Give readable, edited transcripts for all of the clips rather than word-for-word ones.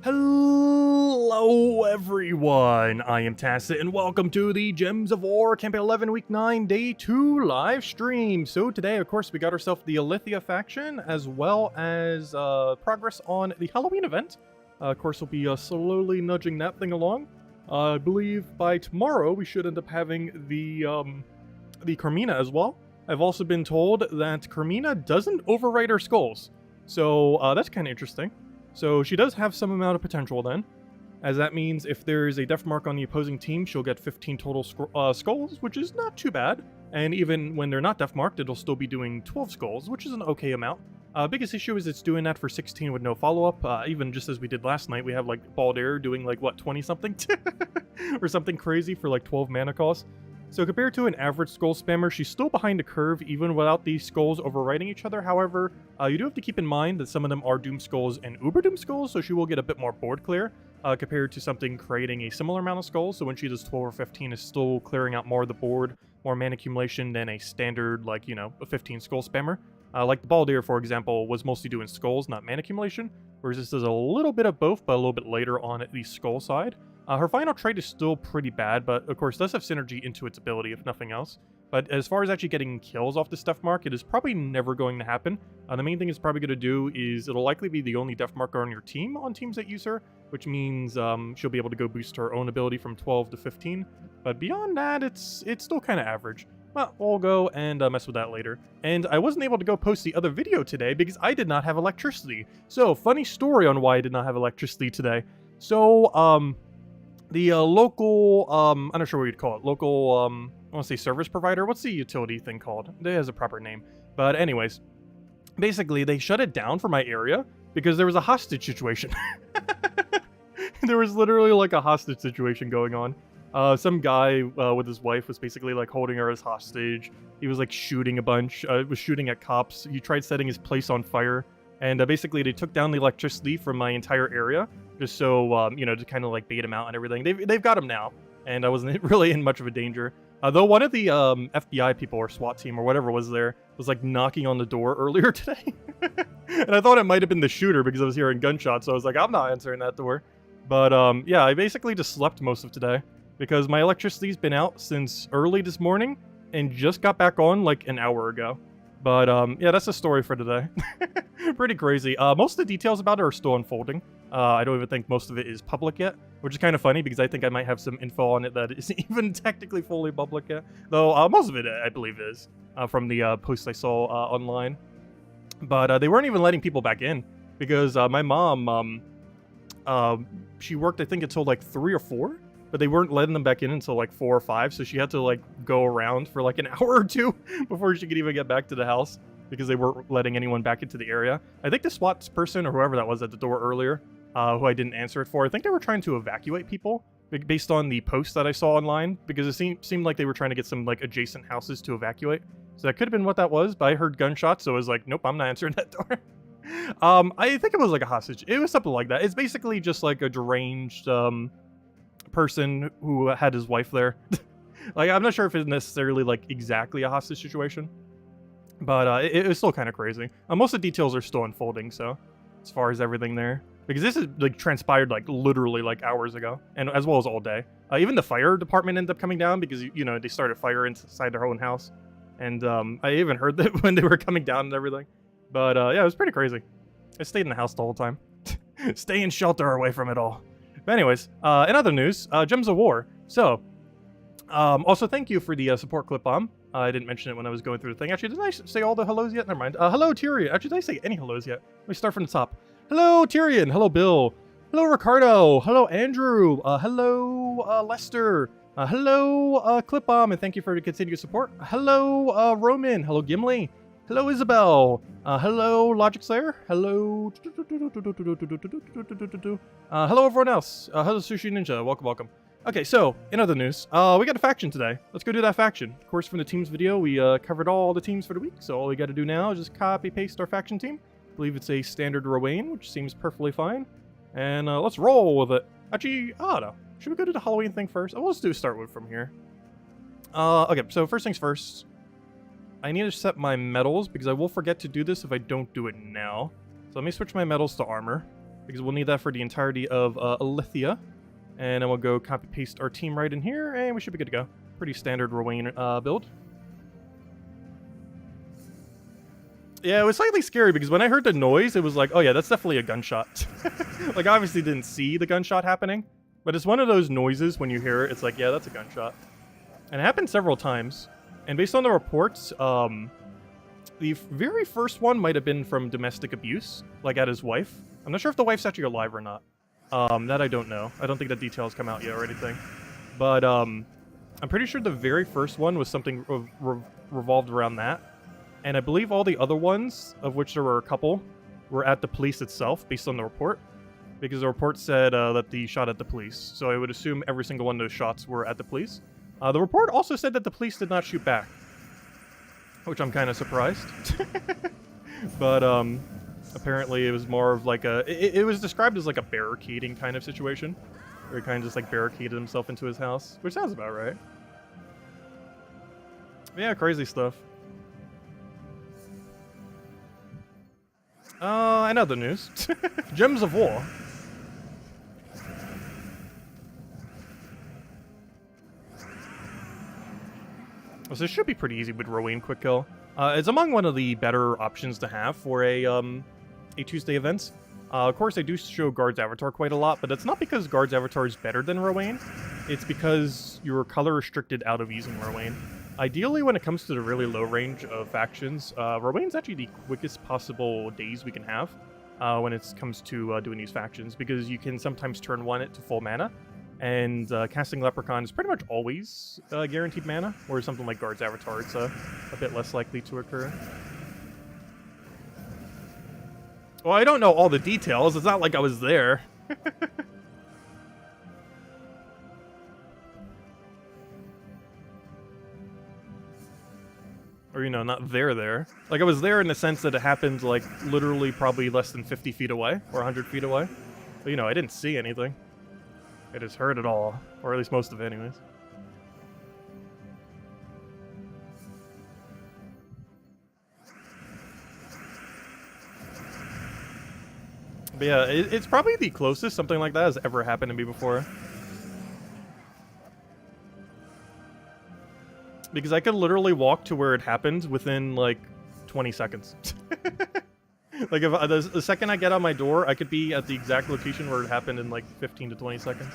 Hello everyone, I am Tacit and welcome to the Gems of War Campaign 11 Week 9 Day 2 live stream. So today, of course, we got ourselves the Illithia faction as well as progress on the Halloween event. Of course, we'll be slowly nudging that thing along. I believe by tomorrow we should end up having the Carmina as well. I've also been told that Carmina doesn't overwrite her skulls, so that's kind of interesting. So she does have some amount of potential then, as that means if there's a death mark on the opposing team, she'll get 15 total skulls, which is not too bad. And even when they're not death marked, it'll still be doing 12 skulls, which is an okay amount. Biggest issue is it's doing that for 16 with no follow-up. Even just as we did last night, we have like Baldair doing like, what, 20-something? or something crazy for like 12 mana cost. So compared to an average skull spammer, she's still behind the curve even without these skulls overwriting each other. However, you do have to keep in mind that some of them are Doom Skulls and Uber Doom Skulls, so she will get a bit more board clear compared to something creating a similar amount of skulls. So when she does 12 or 15, is still clearing out more of the board, more mana accumulation than a standard, like, you know, a 15 skull spammer. Like the Baldair, for example, was mostly doing skulls, not mana accumulation, whereas this does a little bit of both, but a little bit later on at the skull side. Her final trait is still pretty bad, but of course does have synergy into its ability, if nothing else. But as far as actually getting kills off the death mark, it is probably never going to happen. The main thing it's probably going to do is it'll likely be the only death marker on your team on teams that use her, which means she'll be able to go boost her own ability from 12 to 15. But beyond that, it's still kind of average. Well, we'll go and mess with that later. And I wasn't able to go post the other video today because I did not have electricity. So, funny story on why I did not have electricity today. So, the local, I'm not sure what you'd call it, local, I want to say service provider. What's the utility thing called? It has a proper name. But anyways, basically they shut it down for my area because there was a hostage situation. There was literally like a hostage situation going on. Some guy with his wife was basically like holding her as hostage. He was like shooting a bunch, was shooting at cops. He tried setting his place on fire. And basically they took down the electricity from my entire area, just so, you know, to kind of like bait him out and everything. They've got him now, and I wasn't really in much of a danger. Though one of the FBI people or SWAT team or whatever was there was like knocking on the door earlier today. And I thought it might have been the shooter because I was hearing gunshots, so I was like, I'm not answering that door. But yeah, I basically just slept most of today because my electricity's been out since early this morning and just got back on like an hour ago. But yeah, that's the story for today. Pretty crazy. Most of the details about it are still unfolding. I don't even think most of it is public yet, which is kind of funny because I think I might have some info on it that isn't even technically fully public yet. Though most of it, I believe, is from the posts I saw online. But they weren't even letting people back in because my mom, she worked, I think, until like 3 or 4. But they weren't letting them back in until like 4 or 5, so she had to like go around for like an hour or 2 before she could even get back to the house because they weren't letting anyone back into the area. I think the SWAT person or whoever that was at the door earlier, who I didn't answer it for, I think they were trying to evacuate people based on the post that I saw online because it seemed like they were trying to get some like adjacent houses to evacuate. So that could have been what that was, but I heard gunshots, so I was like, nope, I'm not answering that door. I think it was like a hostage. It was something like that. It's basically just like a deranged person who had his wife there. Like, I'm not sure if it's necessarily like exactly a hostage situation, but it was still kind of crazy. Most of the details are still unfolding, so as far as everything there, because this is like transpired like literally like hours ago, and as well as all day. Even the fire department ended up coming down because, you know, they started fire inside their own house, and I even heard that when they were coming down and everything. But yeah, it was pretty crazy. I stayed in the house the whole time. Stay in shelter away from it all. But anyways, in other news, Gems of War. So, also thank you for the support clip bomb. I didn't mention it when I was going through the thing. Actually, didn't I say all the hellos yet? Never mind. Hello, Tyrion. Actually, did I say any hellos yet? Let me start from the top. Hello, Tyrion. Hello, Bill. Hello, Ricardo. Hello, Andrew. Hello, Lester. Hello, clip bomb, and thank you for the continued support. Hello, Roman. Hello, Gimli. Hello, Isabel. Hello, Logic Slayer. Hello. Hello, everyone else. Hello, Sushi Ninja. Welcome, welcome. Okay, so, in other news, we got a faction today. Let's go do that faction. Of course, from the teams video, we covered all the teams for the week, so all we got to do now is just copy-paste our faction team. I believe it's a standard Rowan, which seems perfectly fine. And let's roll with it. Actually, I don't know. Should we go to the Halloween thing first? Oh, let's start with from here. Okay, so first things first. I need to set my metals, because I will forget to do this if I don't do it now. So let me switch my metals to armor. because we'll need that for the entirety of Illithia. And then we'll go copy paste our team right in here, and we should be good to go. Pretty standard Rowan build. Yeah, it was slightly scary because when I heard the noise, it was like, oh yeah, that's definitely a gunshot. Like, I obviously didn't see the gunshot happening, but it's one of those noises when you hear it, it's like, yeah, that's a gunshot. And it happened several times. And based on the reports, the very first one might have been from domestic abuse, like at his wife. I'm not sure if the wife's actually alive or not. That I don't know. I don't think the details come out yet or anything. But I'm pretty sure the very first one was something revolved around that. And I believe all the other ones, of which there were a couple, were at the police itself, based on the report. Because the report said that he shot at the police. So I would assume every single one of those shots were at the police. The report also said that the police did not shoot back. Which I'm kind of surprised. But apparently it was more of like a... It was described as like a barricading kind of situation. Where he kind of just like barricaded himself into his house. Which sounds about right. Yeah, crazy stuff. And other news. Gems of War. So this should be pretty easy with Rowan Quick Kill. It's among one of the better options to have for a Tuesday event. Of course, they do show Guard's Avatar quite a lot, but it's not because Guard's Avatar is better than Rowan. It's because you're color restricted out of using Rowan. Ideally, when it comes to the really low range of factions, Rowan's actually the quickest possible days we can have when it comes to doing these factions, because you can sometimes turn one it to full mana, and casting Leprechaun is pretty much always guaranteed mana, whereas something like Guard's Avatar, it's a bit less likely to occur. Well, I don't know all the details. It's not like I was there. Or, you know, not there. Like, I was there in the sense that it happened, like, literally probably less than 50 feet away, or 100 feet away. But, you know, I didn't see anything. I just heard it all, or at least most of it anyways. But yeah, it's probably the closest something like that has ever happened to me before. Because I could literally walk to where it happened within, like, 20 seconds. Like, if the second I get on my door, I could be at the exact location where it happened in, like, 15 to 20 seconds.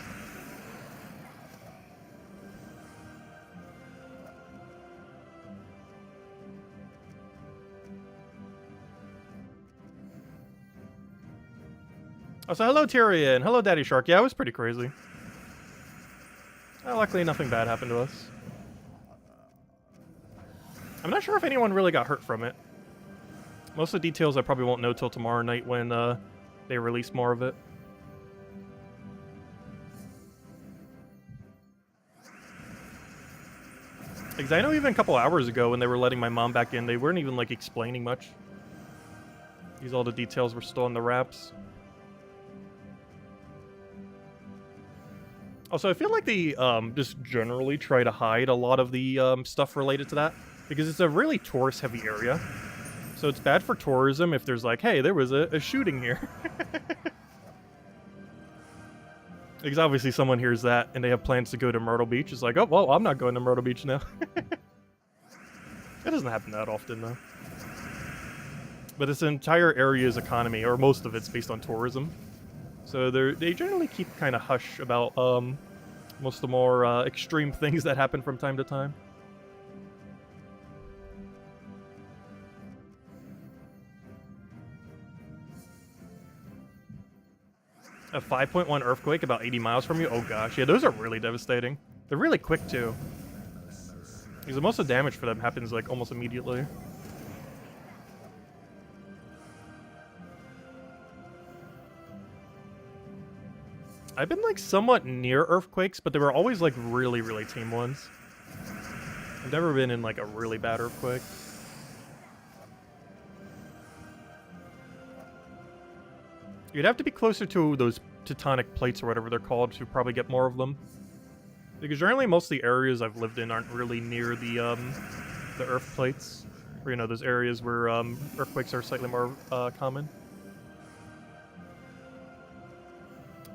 Oh, so hello, Tyrion. Hello, Daddy Shark. Yeah, it was pretty crazy. Luckily, nothing bad happened to us. I'm not sure if anyone really got hurt from it. Most of the details I probably won't know till tomorrow night when they release more of it. Because I know even a couple hours ago when they were letting my mom back in, they weren't even, like, explaining much. Because all the details were still in the wraps. Also, I feel like they just generally try to hide a lot of the stuff related to that. Because it's a really tourist-heavy area. So it's bad for tourism if there's like, hey, there was a shooting here. Because obviously someone hears that and they have plans to go to Myrtle Beach. It's like, oh, well, I'm not going to Myrtle Beach now. It doesn't happen that often, though. But this entire area's economy, or most of it's based on tourism. So they generally keep kind of hush about most of the more extreme things that happen from time to time. A 5.1 earthquake about 80 miles from you? Oh gosh, yeah, those are really devastating. They're really quick too. Because most of the damage for them happens like almost immediately. I've been like somewhat near earthquakes, but they were always like really, really tame ones. I've never been in like a really bad earthquake. You'd have to be closer to those tectonic plates or whatever they're called to probably get more of them. Because generally most of the areas I've lived in aren't really near the earth plates. Or, you know, those areas where earthquakes are slightly more common.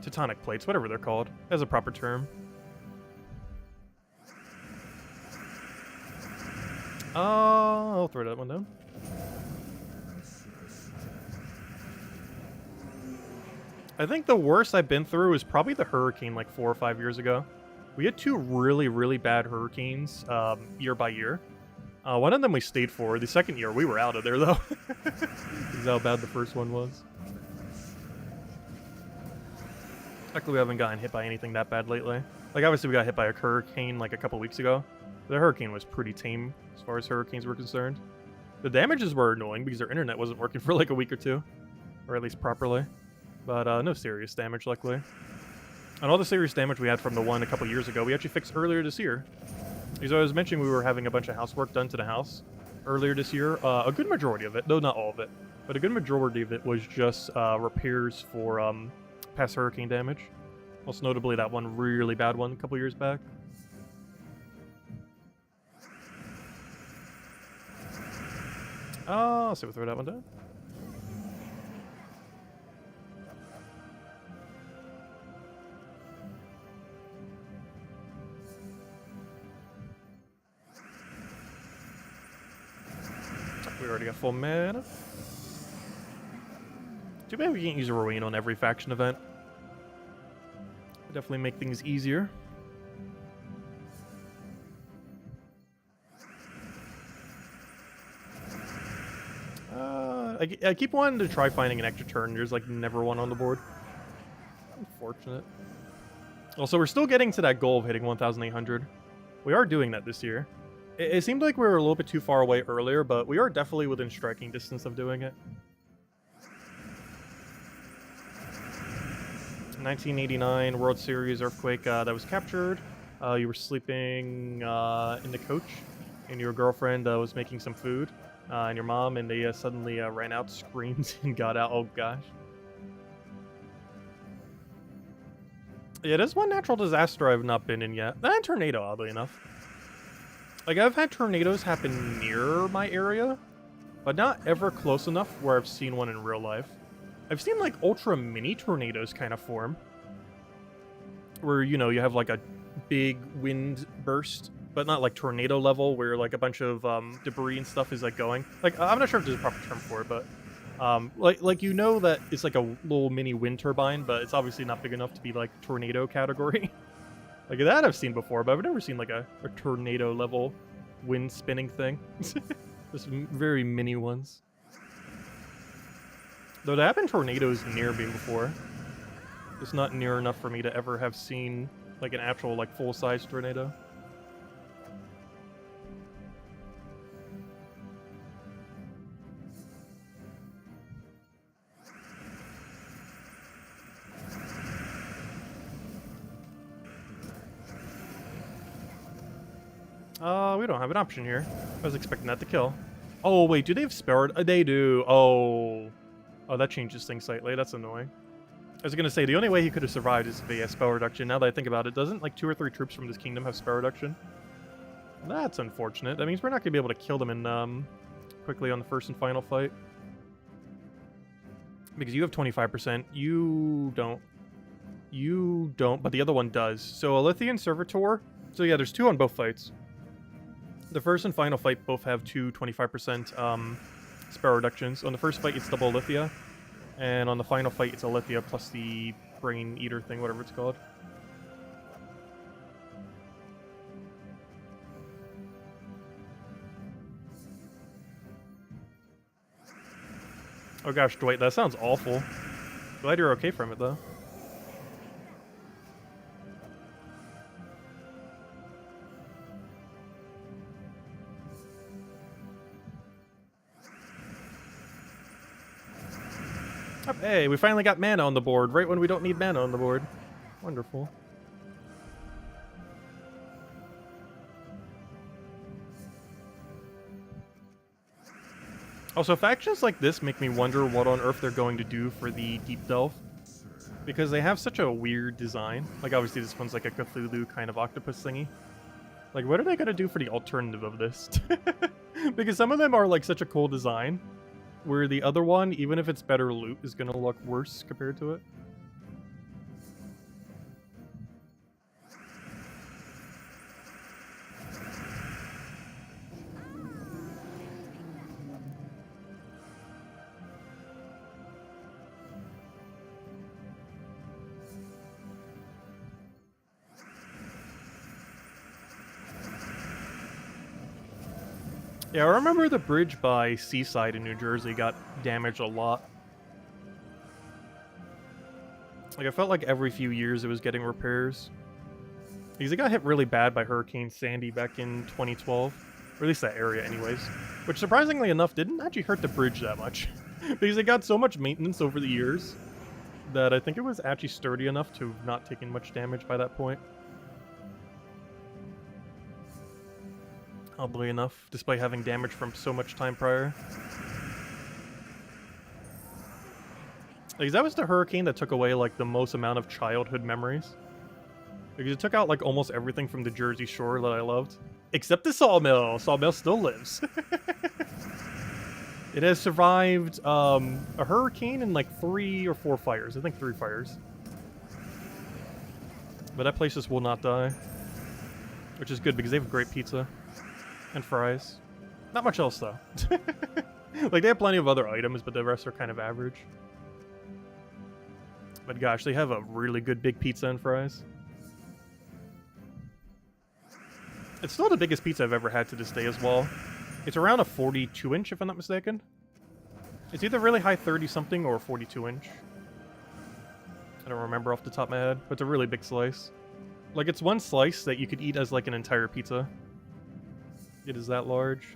Tectonic plates, whatever they're called. As a proper term. I'll throw that one down. I think the worst I've been through is probably the hurricane like 4 or 5 years ago. We had 2 really, really bad hurricanes year by year. One of them we stayed for. The second year we were out of there though. This is how bad the first one was. Luckily we haven't gotten hit by anything that bad lately. Like obviously we got hit by a hurricane like a couple weeks ago. The hurricane was pretty tame as far as hurricanes were concerned. The damages were annoying because their internet wasn't working for like a week or 2. Or at least properly. But no serious damage, luckily. And all the serious damage we had from the one a couple years ago, we actually fixed earlier this year. Because I was mentioning we were having a bunch of housework done to the house earlier this year. A good majority of it, though not all of it, but a good majority of it was just repairs for past hurricane damage. Most notably that one really bad one a couple years back. So we'll throw that one down. We already got full mana. Too bad we can't use a Ruin on every faction event. Would definitely make things easier. I keep wanting to try finding an extra turn. There's like never one on the board. Unfortunate. Also, we're still getting to that goal of hitting 1,800. We are doing that this year. It seemed like we were a little bit too far away earlier, but we are definitely within striking distance of doing it. 1989 World Series Earthquake that was captured. You were sleeping in the coach, and your girlfriend was making some food, and your mom, and they suddenly ran out, screamed, and got out. Oh gosh. Yeah, there's one natural disaster I've not been in yet. And tornado, oddly enough. Like, I've had tornadoes happen near my area, but not ever close enough where I've seen one in real life. I've seen, like, ultra mini tornadoes kind of form. Where, you know, you have, like, a big wind burst, but not, like, tornado level, where, like, a bunch of debris and stuff is, like, going. Like, I'm not sure if there's a proper term for it, but... like you know that it's, like, a little mini wind turbine, but it's obviously not big enough to be, like, tornado category. Like, that I've seen before, but I've never seen, like, a tornado-level wind spinning thing. Just very mini ones. Though there have been tornadoes near me before. Just not near enough for me to ever have seen, like, an actual, like, full-size tornado. We don't have an option here. I was expecting that to kill. Oh, wait, do they have spare? They do. Oh. Oh, that changes things slightly. That's annoying. I was gonna say, the only way he could have survived is if he has spell reduction. Now that I think about it, doesn't, like, 2 or 3 troops from this kingdom have spell reduction? That's unfortunate. That means we're not gonna be able to kill them in, quickly on the first and final fight. Because you have 25%. You don't. You don't, but the other one does. So, Illithia and Servitor. So, yeah, there's 2 on both fights. The first and final fight both have 2 25% spell reductions. On the first fight, it's double Illithia. And on the final fight, it's Illithia plus the Brain Eater thing, whatever it's called. Oh gosh, Dwight, that sounds awful. Glad you're okay from it, though. Hey, we finally got mana on the board, right when we don't need mana on the board. Wonderful. Also, factions like this make me wonder what on earth they're going to do for the Deep Delve. Because they have such a weird design. Like, obviously this one's like a Cthulhu kind of octopus thingy. Like, what are they going to do for the alternative of this? Because some of them are like such a cool design. Where the other one, even if it's better loot, is going to look worse compared to it. Yeah, I remember the bridge by Seaside in New Jersey got damaged a lot. Like, I felt like every few years it was getting repairs. Because it got hit really bad by Hurricane Sandy back in 2012. Or at least that area anyways. Which, surprisingly enough, didn't actually hurt the bridge that much. Because it got so much maintenance over the years that I think it was actually sturdy enough to have not taken much damage by that point. Oddly enough, despite having damage from so much time prior. Like, that was the hurricane that took away, like, the most amount of childhood memories. Because it took out, like, almost everything from the Jersey Shore that I loved. Except the sawmill! Sawmill still lives. It has survived, a hurricane and, like, 3 or 4 fires. I think 3 fires. But that place just will not die. Which is good, because they have great pizza. And fries. Not much else, though. Like, they have plenty of other items, but the rest are kind of average. But gosh, they have a really good big pizza and fries. It's still the biggest pizza I've ever had to this day as well. It's around a 42-inch, if I'm not mistaken. It's either really high 30-something or 42-inch. I don't remember off the top of my head, but it's a really big slice. Like, it's one slice that you could eat as, like, an entire pizza. It is that large.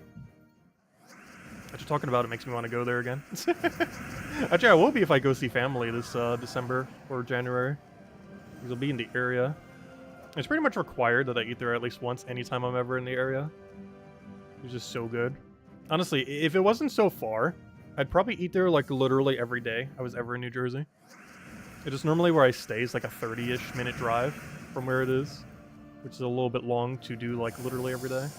After talking about it makes me want to go there again. Actually, I will be if I go see family this December or January. Because I'll be in the area. It's pretty much required that I eat there at least once anytime I'm ever in the area. It's just so good. Honestly, if it wasn't so far, I'd probably eat there like literally every day I was ever in New Jersey. It is normally where I stay is like a 30-ish minute drive from where it is. Which is a little bit long to do like literally every day.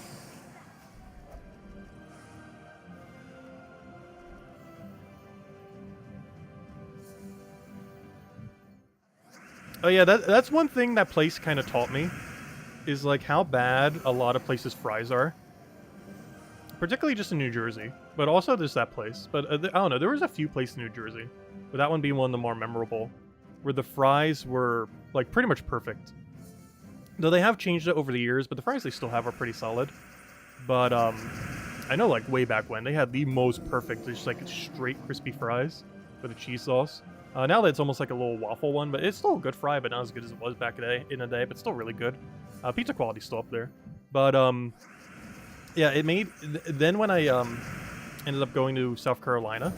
Oh yeah, that's one thing that place kind of taught me, is like how bad a lot of places' fries are. Particularly just in New Jersey, but also there's that place. But I don't know, there was a few places in New Jersey, but that one being one of the more memorable, where the fries were like pretty much perfect. Though they have changed it over the years, but the fries they still have are pretty solid. But I know like way back when, they had the most perfect, just like straight crispy fries with a cheese sauce. Now that it's almost like a little waffle one, but it's still a good fry, but not as good as it was back in the day, but still really good. Pizza quality's still up there. But, yeah, it made... Then when I ended up going to South Carolina,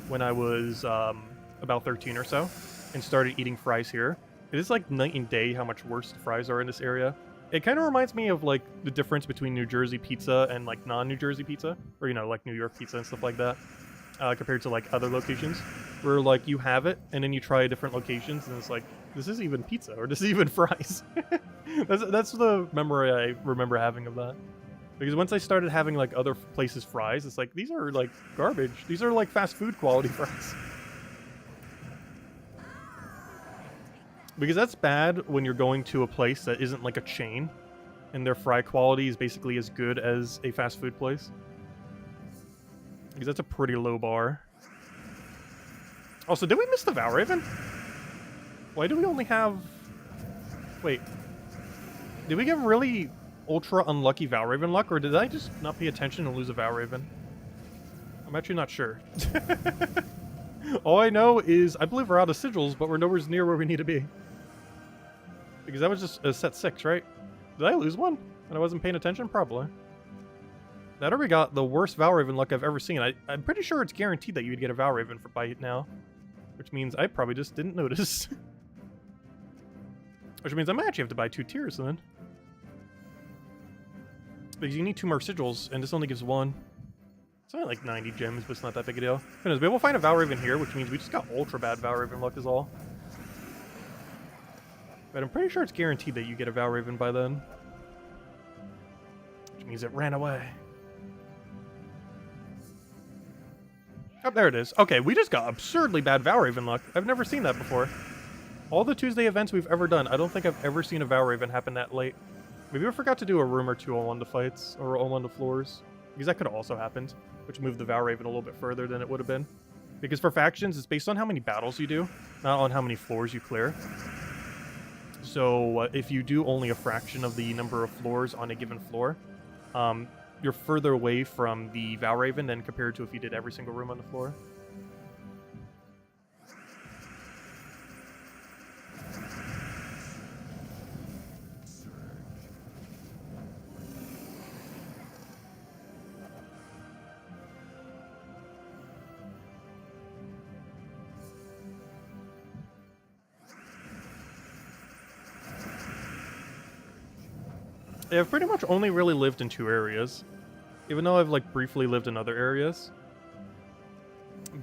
when I was about 13 or so, and started eating fries here, it is like night and day how much worse the fries are in this area. It kind of reminds me of, like, the difference between New Jersey pizza and, like, non-New Jersey pizza. Or, you know, like New York pizza and stuff like that. Compared to like other locations where like you have it and then you try different locations and it's like, this is even pizza or this is even fries. that's the memory I remember having of that, because once I started having like other places fries, it's like, these are like garbage, these are like fast food quality fries. Because that's bad when you're going to a place that isn't like a chain and their fry quality is basically as good as a fast food place. Because that's a pretty low bar. Also, did we miss the Valraven? Why do we only have... Wait. Did we get really ultra unlucky Valraven luck, or did I just not pay attention and lose a Valraven? I'm actually not sure. All I know is I believe we're out of sigils, but we're nowhere near where we need to be. Because that was just a set 6, right? Did I lose one? And I wasn't paying attention? Probably. That already got the worst Valraven luck I've ever seen. I'm pretty sure it's guaranteed that you would get a Valraven by now. Which means I probably just didn't notice. Which means I might actually have to buy 2 tiers then. Because you need 2 more sigils, and this only gives 1. It's only like 90 gems, but it's not that big a deal. Goodness, maybe we'll find a Valraven here, which means we just got ultra bad Valraven luck is all. But I'm pretty sure it's guaranteed that you get a Valraven by then. Which means it ran away. Oh, there it is. Okay, we just got absurdly bad Valraven luck. I've never seen that before. All the Tuesday events we've ever done, I don't think I've ever seen a Valraven happen that late. Maybe I forgot to do a room or 2 on one of the fights, or on one of the floors. Because that could have also happened, which moved the Valraven a little bit further than it would have been. Because for factions, it's based on how many battles you do, not on how many floors you clear. So if you do only a fraction of the number of floors on a given floor, you're further away from the Valraven than compared to if you did every single room on the floor. Yeah, I've pretty much only really lived in 2 areas, even though I've like briefly lived in other areas.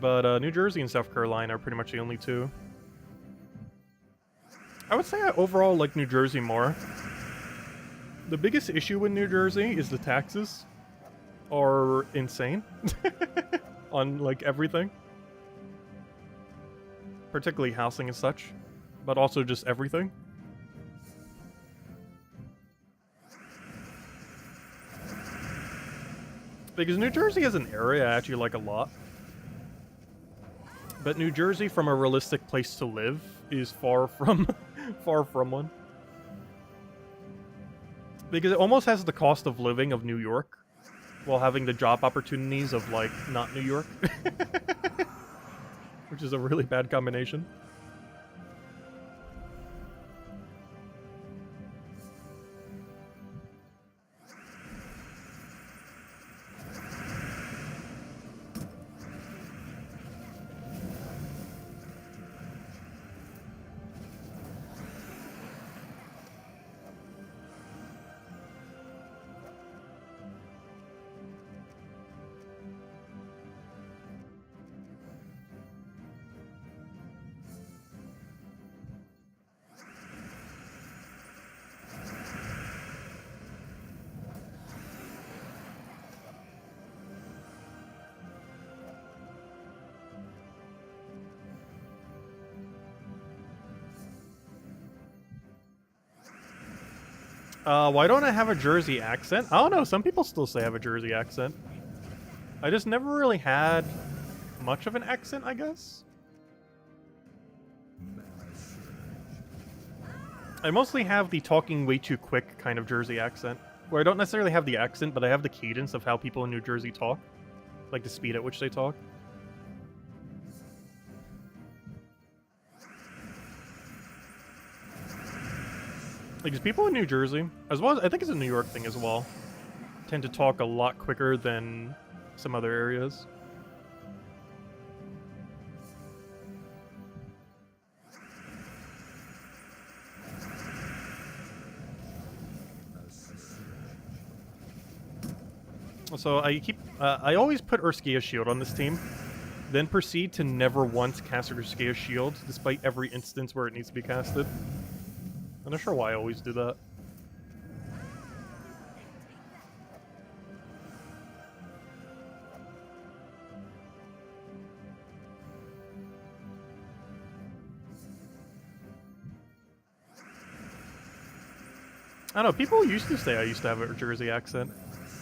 But New Jersey and South Carolina are pretty much the only 2. I would say I overall like New Jersey more. The biggest issue with New Jersey is the taxes are insane on like everything, particularly housing and such, but also just everything. Because New Jersey as an area I actually like a lot. But New Jersey from a realistic place to live is far from far from one. Because it almost has the cost of living of New York while having the job opportunities of like not New York. Which is a really bad combination. Why don't I have a Jersey accent? I don't know, some people still say I have a Jersey accent. I just never really had much of an accent, I guess. I mostly have the talking way too quick kind of Jersey accent, where I don't necessarily have the accent, but I have the cadence of how people in New Jersey talk. Like the speed at which they talk. Because people in New Jersey, as well as I think it's a New York thing as well, tend to talk a lot quicker than some other areas. So I always put Urskia's Shield on this team, then proceed to never once cast Urskia's Shield, despite every instance where it needs to be casted. I'm not sure why I always do that. I don't know, people used to say I used to have a Jersey accent.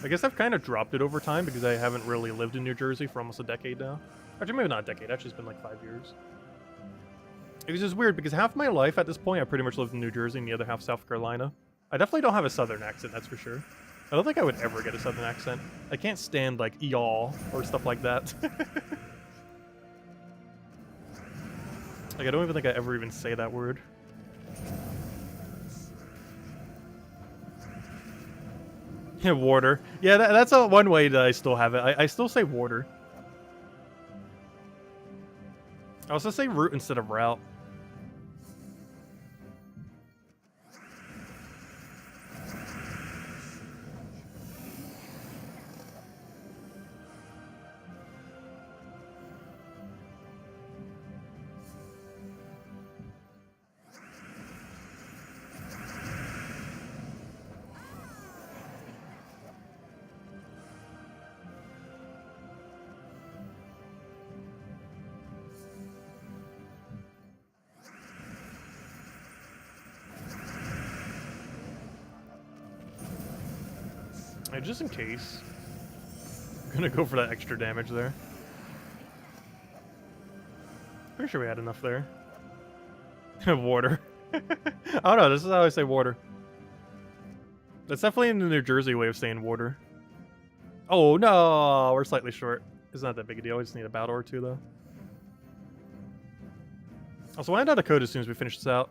I guess I've kind of dropped it over time because I haven't really lived in New Jersey for almost a decade now. Actually, maybe not a decade, actually it's been like 5 years. It was just weird because half my life at this point I pretty much lived in New Jersey and the other half South Carolina. I definitely don't have a southern accent, that's for sure. I don't think I would ever get a southern accent. I can't stand like y'all or stuff like that. Like I don't even think I ever even say that word. Yeah, water. Yeah, that's one way that I still have it. I still say water. I also say route instead of route. Just in case. I'm gonna go for that extra damage there. Pretty sure we had enough there. Water. I don't know, this is how I say water. That's definitely in the New Jersey way of saying water. Oh, no! We're slightly short. It's not that big a deal. We just need a battle or two, though. Also, we'll end out the code as soon as we finish this out.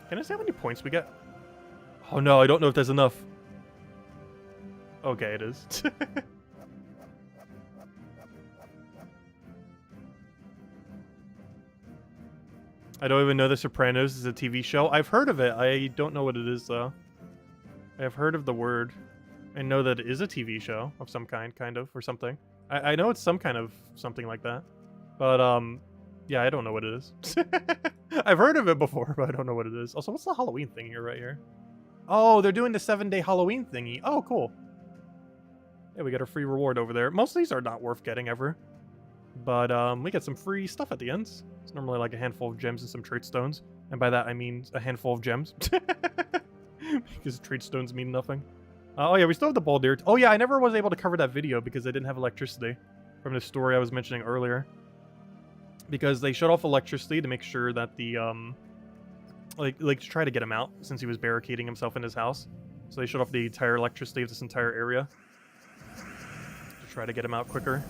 Can I see how many points we get? Oh no, I don't know if there's enough. Okay, it is. I don't even know The Sopranos is a TV show. I've heard of it. I don't know what it is, though. I have heard of the word. I know that it is a TV show of some kind, or something. I know it's some kind of something like that. But, yeah, I don't know what it is. I've heard of it before, but I don't know what it is. Also, what's the Halloween thing here, right here? Oh, they're doing the 7-day Halloween thingy. Oh, cool. Yeah, we got a free reward over there. Most of these are not worth getting ever. But, we get some free stuff at the end. It's normally like a handful of gems and some trade stones. And by that, I mean a handful of gems. Because trade stones mean nothing. Oh, yeah, we still have the ball deer. Oh, yeah, I never was able to cover that video because I didn't have electricity. From the story I was mentioning earlier. Because they shut off electricity to make sure that the, like to try to get him out, since he was barricading himself in his house. So they shut off the entire electricity of this entire area. To try to get him out quicker.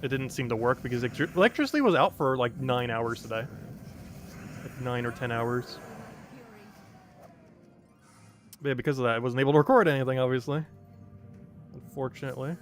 It didn't seem to work because electricity was out for like 9 hours today. Like 9 or 10 hours. But yeah, because of that, I wasn't able to record anything, obviously. Unfortunately.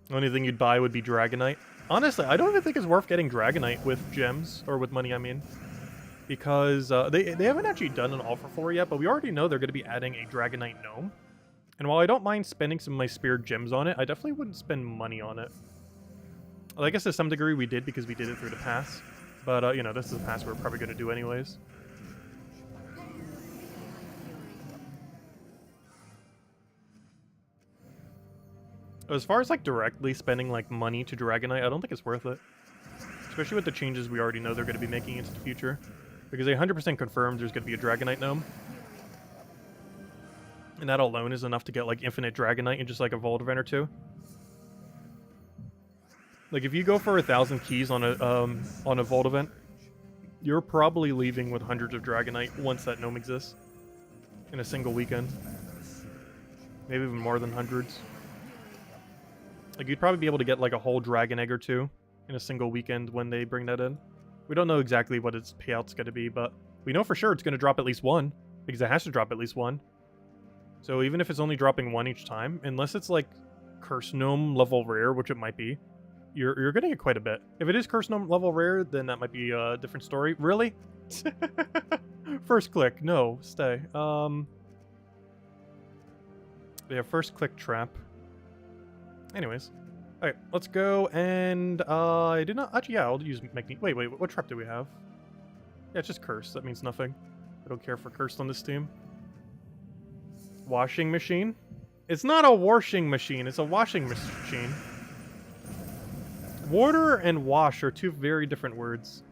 The only thing you'd buy would be Dragonite. Honestly, I don't even think it's worth getting Dragonite with gems, or with money, I mean. Because they haven't actually done an offer for it yet, but we already know they're going to be adding a Dragonite gnome. And while I don't mind spending some of my spare gems on it, I definitely wouldn't spend money on it. Well, I guess to some degree we did because we did it through the pass. But, you know, this is a pass we're probably going to do anyways. As far as, like, directly spending, like, money to Dragonite, I don't think it's worth it. Especially with the changes we already know they're going to be making into the future. Because they 100% confirmed there's going to be a Dragonite gnome. And that alone is enough to get, like, infinite Dragonite in just, like, a Vault event or two. Like, if you go for 1,000 keys on a Vault event, you're probably leaving with hundreds of Dragonite once that gnome exists. In a single weekend. Maybe even more than hundreds. Like, you'd probably be able to get, like, a whole dragon egg or two in a single weekend when they bring that in. We don't know exactly what its payout's going to be, but we know for sure it's going to drop at least one, because it has to drop at least one. So even if it's only dropping one each time, unless it's, like, Curse Gnome level rare, which it might be, you're going to get quite a bit. If it is Curse Gnome level rare, then that might be a different story. Really? First click. No, stay. Yeah, first click trap. Anyways. Alright, let's go, and, I did not... Actually, yeah, I'll use Magnet... Wait, what trap do we have? Yeah, it's just Curse. That means nothing. I don't care for Cursed on this team. Washing machine? It's not a washing machine, it's a washing machine. Water and wash are two very different words.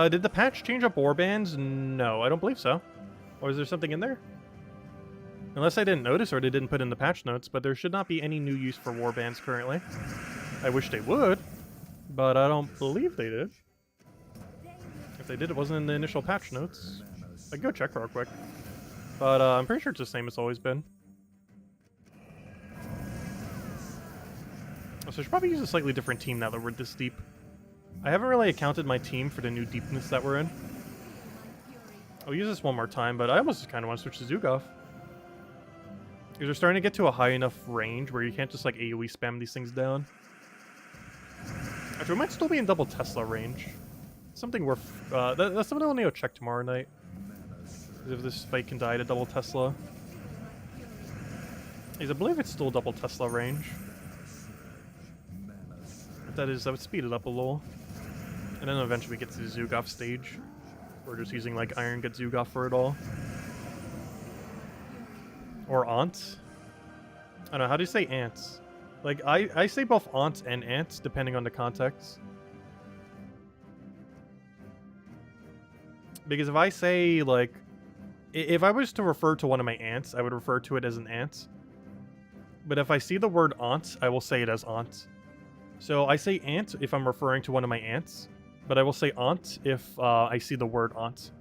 Did the patch change up warbands? No, I don't believe so. Or is there something in there? Unless I didn't notice or they didn't put in the patch notes, but there should not be any new use for warbands currently. I wish they would, but I don't believe they did. If they did, it wasn't in the initial patch notes. I can go check real quick. But I'm pretty sure it's the same as it's always been. So I should probably use a slightly different team now that we're this deep. I haven't really accounted my team for the new deepness that we're in. I'll use this one more time, but I almost kind of want to switch to Zugov. Because we're starting to get to a high enough range where you can't just like AoE spam these things down. Actually, we might still be in double Tesla range. Something worth... that's something I'll need to check tomorrow night. If this fight can die to double Tesla. Because I believe it's still double Tesla range. That would speed it up a little. And then eventually we get to the Zugoff stage. We're just using like Iron Gut Zugoff for it all. Or Aunt. I don't know, how do you say ants? Like, I say both aunts and ants, depending on the context. Because if I say, like... If I was to refer to one of my aunts, I would refer to it as an aunt. But if I see the word aunt, I will say it as aunt. So I say aunt if I'm referring to one of my aunts, but I will say aunt if I see the word aunt.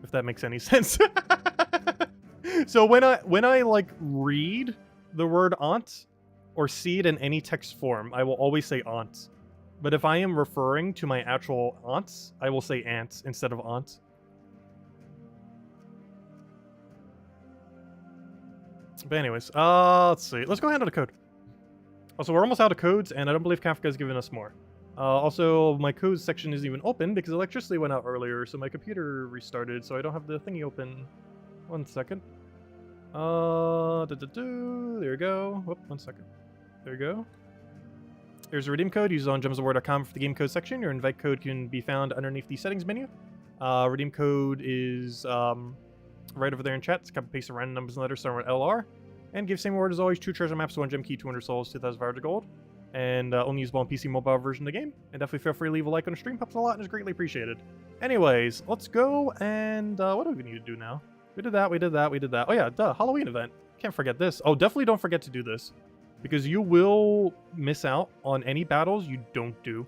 If that makes any sense. So when I like read the word aunt or see it in any text form, I will always say aunt. But if I am referring to my actual aunts, I will say aunt instead of aunt. But anyways, let's see. Let's go handle the code. Also, we're almost out of codes, and I don't believe Kafka's given us more. Also, my codes section isn't even open because electricity went out earlier, so my computer restarted, so I don't have the thingy open. 1 second. There we go. Whoop, 1 second. There we go. Here's a redeem code. Use it on gemsofwar.com for the game code section. Your invite code can be found underneath the settings menu. Redeem code is right over there in chat. It's copy paste some random numbers and letters starting with LR. And give same word as always, 2 treasure maps, 1 gem key, 200 souls, 2,000 Valraven gold. And only usable on PC mobile version of the game. And definitely feel free to leave a like on the stream, helps a lot and is greatly appreciated. Anyways, let's go and what do we need to do now? We did that, we did that, we did that. Oh yeah, duh, Halloween event. Can't forget this. Oh, definitely don't forget to do this. Because you will miss out on any battles you don't do.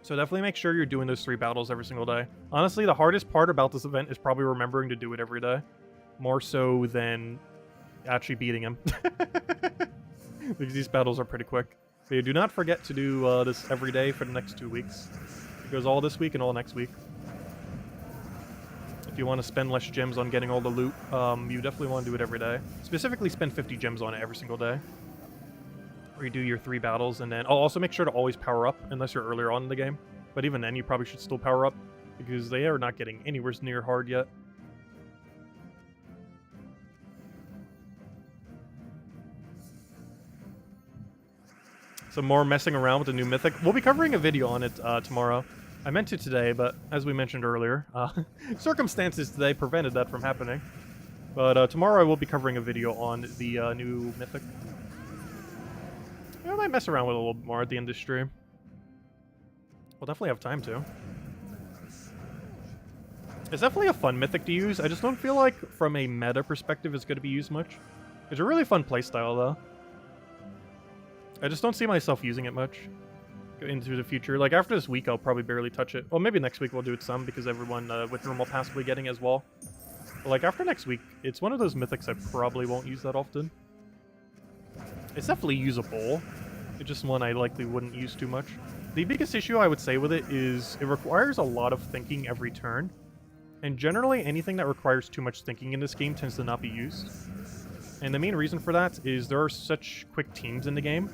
So definitely make sure you're doing those 3 battles every single day. Honestly, the hardest part about this event is probably remembering to do it every day. More so than actually beating him. Because these battles are pretty quick. So you do not forget to do this every day for the next 2 weeks. It goes all this week and all next week. If you want to spend less gems on getting all the loot, you definitely want to do it every day. Specifically spend 50 gems on it every single day. Or you do your 3 battles, and then... Oh, also make sure to always power up, unless you're earlier on in the game. But even then, you probably should still power up, because they are not getting anywhere near hard yet. Some more messing around with the new Mythic. We'll be covering a video on it tomorrow. I meant to today, but as we mentioned earlier, circumstances today prevented that from happening. But tomorrow I will be covering a video on the new Mythic. I might mess around with it a little bit more at the end of the stream. We'll definitely have time to. It's definitely a fun Mythic to use. I just don't feel like, from a meta perspective, it's going to be used much. It's a really fun playstyle, though. I just don't see myself using it much into the future. Like, after this week, I'll probably barely touch it. Well, maybe next week we'll do it some, because everyone with room will possibly getting as well. But, like, after next week, it's one of those Mythics I probably won't use that often. It's definitely usable. It's just one I likely wouldn't use too much. The biggest issue I would say with it is it requires a lot of thinking every turn. And generally, anything that requires too much thinking in this game tends to not be used. And the main reason for that is there are such quick teams in the game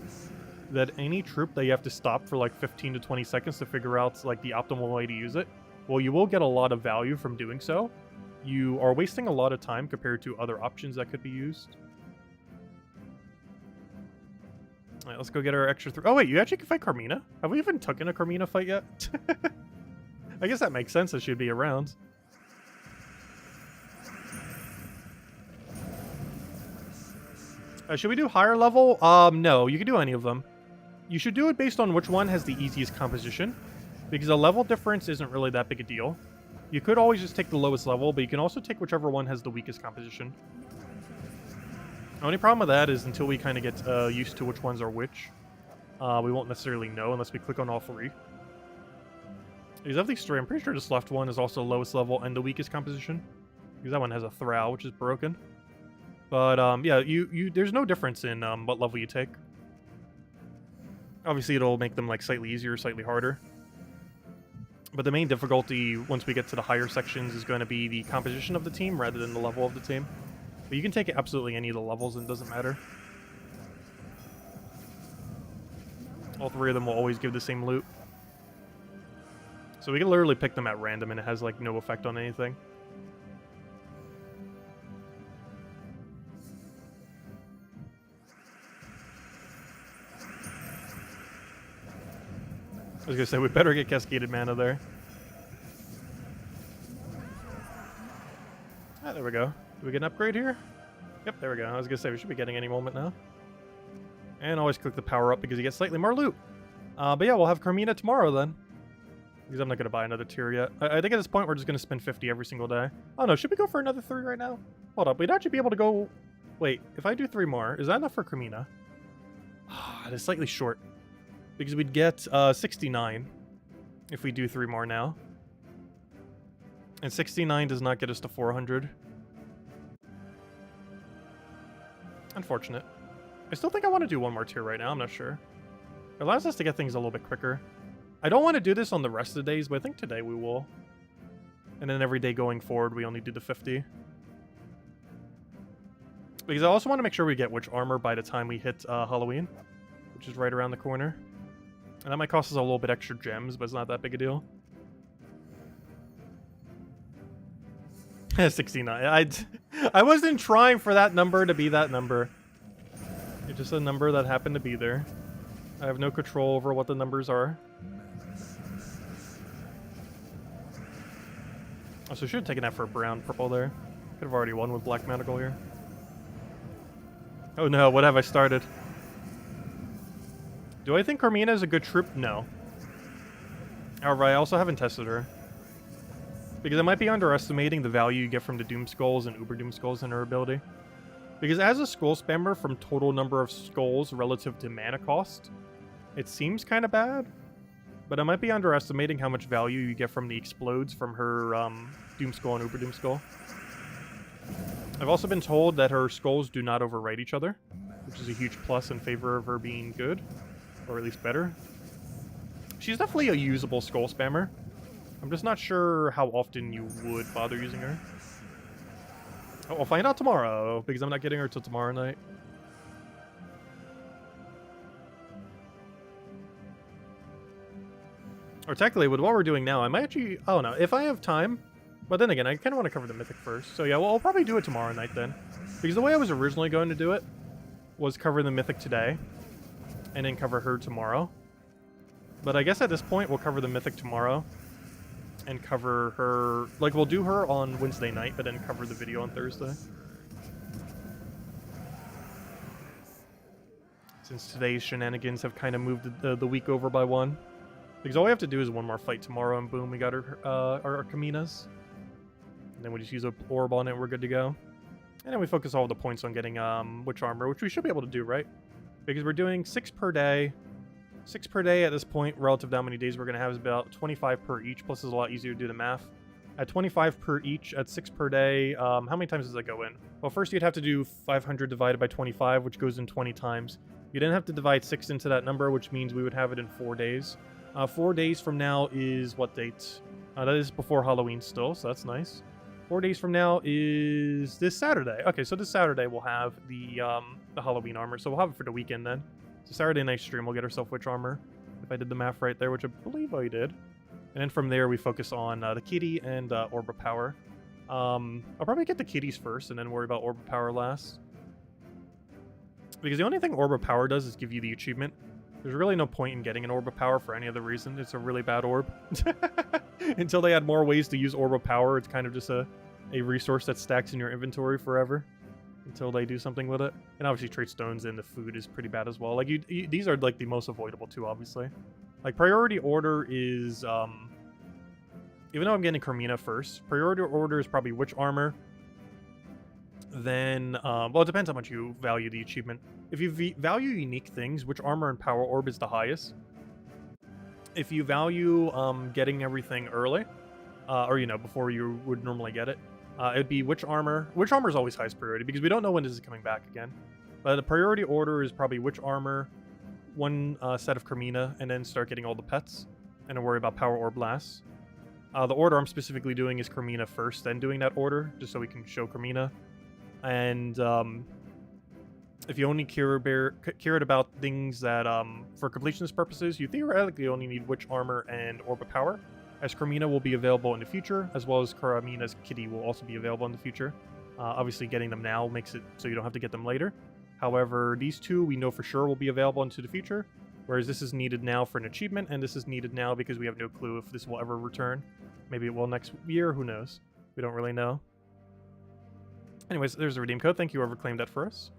that any troop that you have to stop for like 15 to 20 seconds to figure out like the optimal way to use it, well, you will get a lot of value from doing so. You are wasting a lot of time compared to other options that could be used. Alright, let's go get our extra... Oh wait, you actually can fight Carmina? Have we even taken a Carmina fight yet? I guess that makes sense, that she'd be around. Should we do higher level? No, you can do any of them. You should do it based on which one has the easiest composition, because a level difference isn't really that big a deal. You could always just take the lowest level, but you can also take whichever one has the weakest composition. The only problem with that is until we kind of get used to which ones are which, we won't necessarily know unless we click on all 3. Because of these 3, I'm pretty sure this left one is also lowest level and the weakest composition, because that one has a Thrall, which is broken. But, yeah, there's no difference in what level you take. Obviously, it'll make them, like, slightly easier, slightly harder. But the main difficulty, once we get to the higher sections, is going to be the composition of the team rather than the level of the team. But you can take absolutely any of the levels, and it doesn't matter. All 3 of them will always give the same loot. So we can literally pick them at random, and it has, like, no effect on anything. I was gonna say, we better get Cascaded Mana there. Ah, there we go. Do we get an upgrade here? Yep, there we go. I was gonna say, we should be getting any moment now. And always click the power up because you get slightly more loot. But yeah, we'll have Carmina tomorrow then. Because I'm not gonna buy another tier yet. I think at this point we're just gonna spend 50 every single day. Oh no, should we go for another 3 right now? Hold up, we'd actually be able to go... Wait, if I do 3 more, is that enough for Carmina? It is slightly short. Because we'd get 69 if we do 3 more now. And 69 does not get us to 400. Unfortunate. I still think I want to do 1 more tier right now, I'm not sure. It allows us to get things a little bit quicker. I don't want to do this on the rest of the days, but I think today we will. And then every day going forward, we only do the 50. Because I also want to make sure we get Witch Armor by the time we hit Halloween, which is right around the corner. And that might cost us a little bit extra gems, but it's not that big a deal. 69. I wasn't trying for that number to be that number. It's just a number that happened to be there. I have no control over what the numbers are. Oh, so I should have taken that for brown purple there. Could have already won with Black Manacle here. Oh no, what have I started? Do I think Carmina is a good troop? No. Alright, I also haven't tested her. Because I might be underestimating the value you get from the Doom Skulls and Uber Doom Skulls in her ability. Because as a skull spammer from total number of skulls relative to mana cost, it seems kind of bad. But I might be underestimating how much value you get from the explodes from her Doom Skull and Uber Doom Skull. I've also been told that her skulls do not overwrite each other, which is a huge plus in favor of her being good, or at least better. She's definitely a usable skull spammer. I'm just not sure how often you would bother using her. Oh, I'll find out tomorrow, because I'm not getting her till tomorrow night. Or technically, with what we're doing now, I might actually... Oh no, if I have time... But then again, I kind of want to cover the Mythic first. So yeah, well, I'll probably do it tomorrow night then. Because the way I was originally going to do it was cover the Mythic today, and then cover her tomorrow. But I guess at this point, we'll cover the Mythic tomorrow, and cover her... Like, we'll do her on Wednesday night, but then cover the video on Thursday. Since today's shenanigans have kind of moved the week over by 1. Because all we have to do is 1 more fight tomorrow, and boom, we got our Kaminas. And then we just use an orb on it, we're good to go. And then we focus all the points on getting Witch Armor, which we should be able to do, right? Because we're doing 6 per day. 6 per day at this point, relative to how many days we're going to have, is about 25 per each, plus it's a lot easier to do the math. At 25 per each, at 6 per day, how many times does that go in? Well, first you'd have to do 500 divided by 25, which goes in 20 times. You then have to divide 6 into that number, which means we would have it in 4 days. 4 days from now is what date? That is before Halloween still, so that's nice. 4 days from now is this Saturday. Okay, so this Saturday we'll have the Halloween armor, so we'll have it for the weekend then. So Saturday night stream, we'll get ourselves Witch Armor, if I did the math right there, which I believe I did. And then from there, we focus on the Kitty and Orb of Power. I'll probably get the Kitties first, and then worry about Orb of Power last. Because the only thing Orb of Power does is give you the achievement. There's really no point in getting an Orb of Power for any other reason. It's a really bad orb. Until they add more ways to use Orb of Power, it's kind of just a resource that stacks in your inventory forever. Until they do something with it. And obviously trade stones and the food is pretty bad as well. Like, these are like the most avoidable too, obviously. Like, priority order is, even though I'm getting Carmina first, priority order is probably Witch Armor. Then, well, it depends how much you value the achievement. If you value unique things, Witch Armor and Power Orb is the highest. If you value getting everything early, or, you know, before you would normally get it, it'd be Witch Armor. Witch Armor is always highest priority because we don't know when this is coming back again. But the priority order is probably Witch Armor, 1 set of Carmina, and then start getting all the pets, and then worry about Power Orb last. The order I'm specifically doing is Carmina first, then doing that order, just so we can show Carmina. And if you only cared about things that, for completionist purposes, you theoretically only need Witch Armor and Orb of Power, as Carmina will be available in the future, as well as Carmina's Kitty will also be available in the future. Obviously, getting them now makes it so you don't have to get them later. However, these 2 we know for sure will be available into the future. Whereas this is needed now for an achievement, and this is needed now because we have no clue if this will ever return. Maybe it will next year, who knows? We don't really know. Anyways, there's the redeem code. Thank you whoever claimed that for us.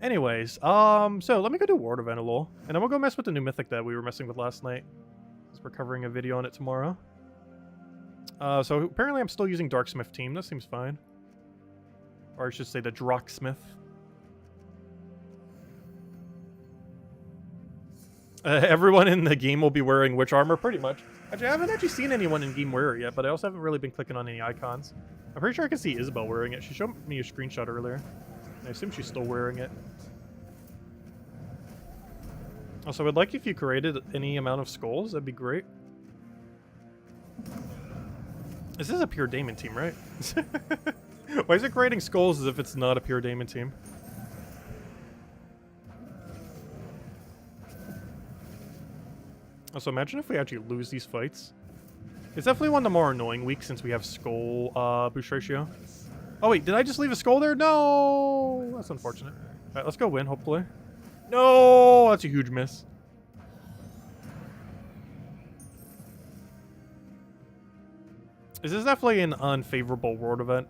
Anyways, so let me go do Ward Event a little, and then we'll go mess with the new Mythic that we were messing with last night, since we're covering a video on it tomorrow. So apparently I'm still using Darksmith team. That seems fine. Or I should say the Drocksmith. Everyone in the game will be wearing which armor? Pretty much. Actually, I haven't actually seen anyone in game wear it yet, but I also haven't really been clicking on any icons. I'm pretty sure I can see Isabel wearing it. She showed me a screenshot earlier. I assume she's still wearing it. Also, I'd like if you created any amount of skulls. That'd be great. This is a pure Daemon team, right? Why is it creating skulls as if it's not a pure Daemon team? Also, imagine if we actually lose these fights. It's definitely one of the more annoying weeks since we have skull boost ratio. Oh wait, did I just leave a skull there? No! That's unfortunate. Alright, let's go win, hopefully. No! That's a huge miss. This is definitely an unfavorable world event.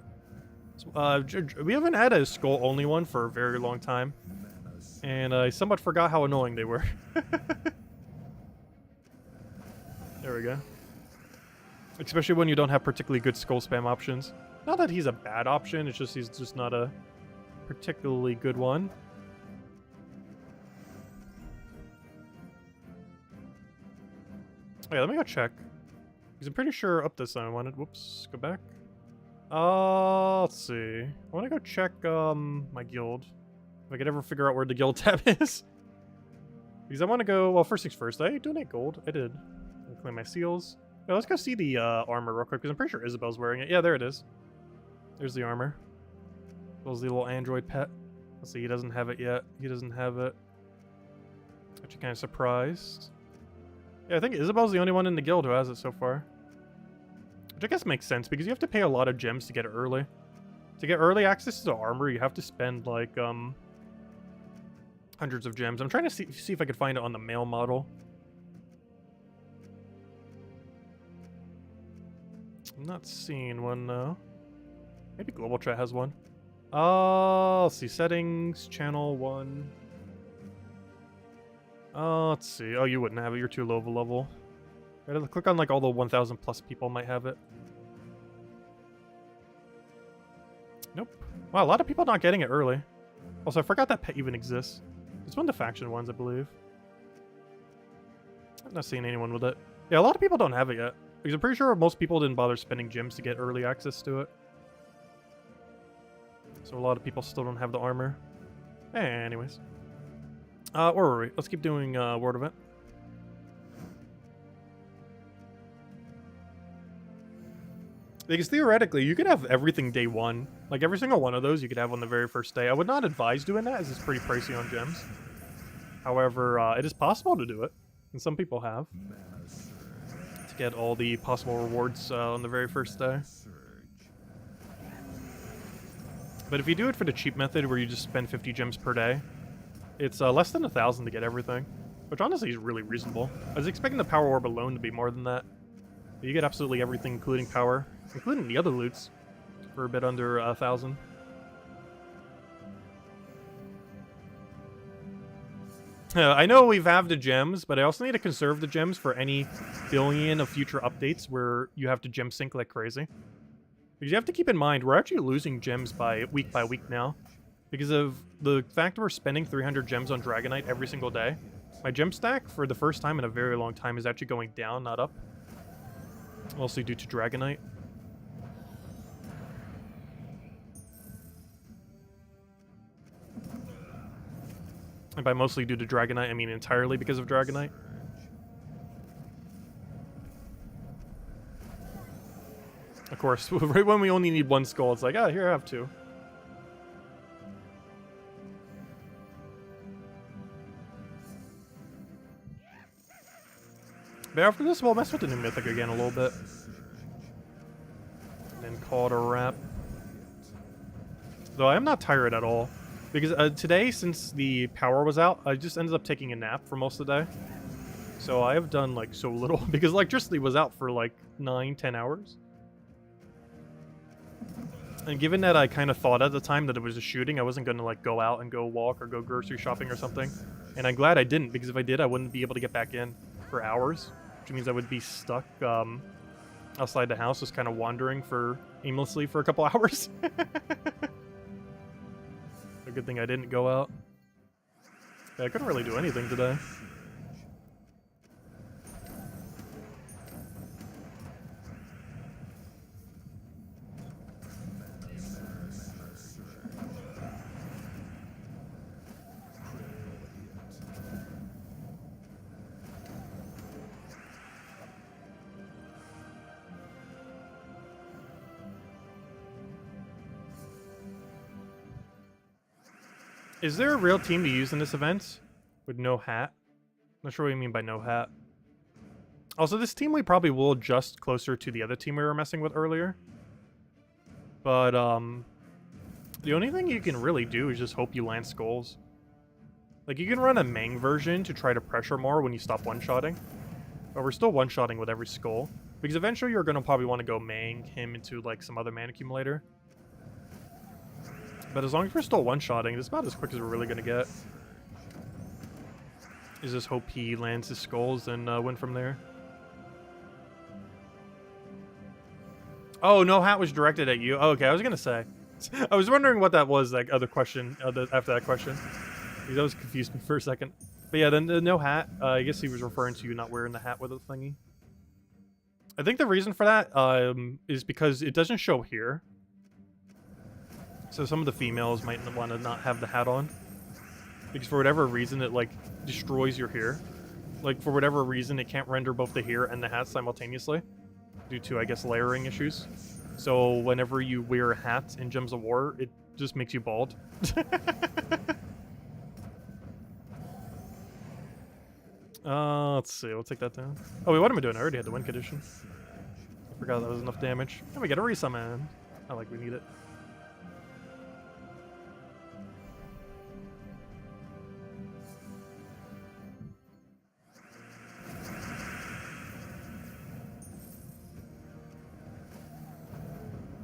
We haven't had a skull-only one for a very long time. And I somewhat forgot how annoying they were. There we go. Especially when you don't have particularly good skull spam options. Not that he's a bad option, it's just he's just not a particularly good one. Oh yeah, let me go check. Because I'm pretty sure up this time I wanted. Whoops, go back. Let's see. I want to go check my guild. If I could ever figure out where the guild tab is. Because I want to go, well, first things first, I donate gold. I did. I'll claim my seals. Yeah, let's go see the armor real quick, because I'm pretty sure Isabel's wearing it. Yeah, there it is. There's the armor. There's the little android pet. Let's see, he doesn't have it yet. He doesn't have it. Actually kind of surprised. Yeah, I think Isabel's the only one in the guild who has it so far. Which I guess makes sense, because you have to pay a lot of gems to get it early. To get early access to the armor, you have to spend, like, hundreds of gems. I'm trying to see if I could find it on the male model. I'm not seeing one, though. Maybe Global Chat has one. Let's see. Settings, channel 1. Let's see. Oh, you wouldn't have it. You're too low of a level. Right, click on, like, all the 1,000 plus people might have it. Nope. Wow, a lot of people not getting it early. Also, I forgot that pet even exists. It's one of the faction ones, I believe. I'm not seeing anyone with it. Yeah, a lot of people don't have it yet. Because I'm pretty sure most people didn't bother spending gems to get early access to it. So a lot of people still don't have the armor. Anyways. Where were we? Let's keep doing Word Event. Because theoretically, you could have everything day one. Like every single one of those you could have on the very first day. I would not advise doing that as it's pretty pricey on gems. However, it is possible to do it. And some people have. To get all the possible rewards on the very first day. But if you do it for the cheap method where you just spend 50 gems per day, it's less than 1,000 to get everything. Which honestly is really reasonable. I was expecting the power orb alone to be more than that. But you get absolutely everything including power. Including the other loots. For a bit under 1,000. I know we've halved the gems, but I also need to conserve the gems for any billion of future updates where you have to gem sync like crazy. Because you have to keep in mind, we're actually losing gems by week now. Because of the fact we're spending 300 gems on Dragonite every single day. My gem stack, for the first time in a very long time, is actually going down, not up. Mostly due to Dragonite. And by mostly due to Dragonite, I mean entirely because of Dragonite. Of course, right when we only need one skull, it's like, ah, here I have two. But after this, we'll mess with the new Mythic again a little bit. And then call it a wrap. Though I am not tired at all. Because today, since the power was out, I just ended up taking a nap for most of the day. So I have done like so little because electricity was out for like 9-10 hours. And given that I kind of thought at the time that it was a shooting, I wasn't going to like go out and go walk or go grocery shopping or something. And I'm glad I didn't, because if I did, I wouldn't be able to get back in for hours, which means I would be stuck outside the house, just kind of wandering aimlessly for a couple hours. A good thing I didn't go out. Yeah, I couldn't really do anything today. Is there a real team to use in this event with no hat? Not sure what you mean by no hat. Also, this team we probably will adjust closer to the other team we were messing with earlier. But, the only thing you can really do is just hope you land skulls. Like, you can run a Mang version to try to pressure more when you stop one-shotting. But we're still one-shotting with every skull. Because eventually you're going to probably want to go Mang him into, like, some other mana accumulator. But as long as we're still one-shotting, it's about as quick as we're really going to get. Is just hope he lands his skulls and win from there. Oh, no hat was directed at you. Oh, okay, I was going to say. I was wondering what that was, like, other question, after that question. Because that was confused me for a second. But yeah, then the no hat, I guess he was referring to you not wearing the hat with the thingy. I think the reason for that is because it doesn't show here. So some of the females might want to not have the hat on. Because for whatever reason, it, like, destroys your hair. Like, for whatever reason, it can't render both the hair and the hat simultaneously. Due to, I guess, layering issues. So whenever you wear a hat in Gems of War, it just makes you bald. Let's see. We'll take that down. Oh, wait, what am I doing? I already had the win condition. I forgot that was enough damage. And we get a resummon. Not like we need it.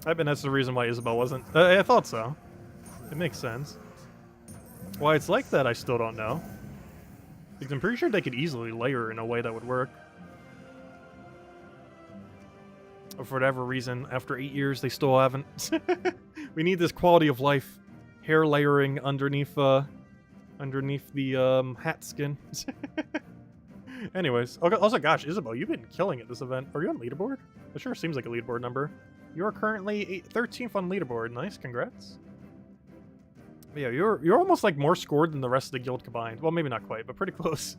I bet that's the reason why Isabel wasn't. I thought so. It makes sense. Why it's like that, I still don't know. Because I'm pretty sure they could easily layer in a way that would work. Or for whatever reason, after 8 years, they still haven't. We need this quality of life. Hair layering underneath the hat skin. Anyways, okay, also, gosh, Isabel, you've been killing it this event. Are you on leaderboard? It sure seems like a leaderboard number. You are currently 13th on leaderboard. Nice, congrats. But yeah, you're almost like more scored than the rest of the guild combined. Well, maybe not quite, but pretty close.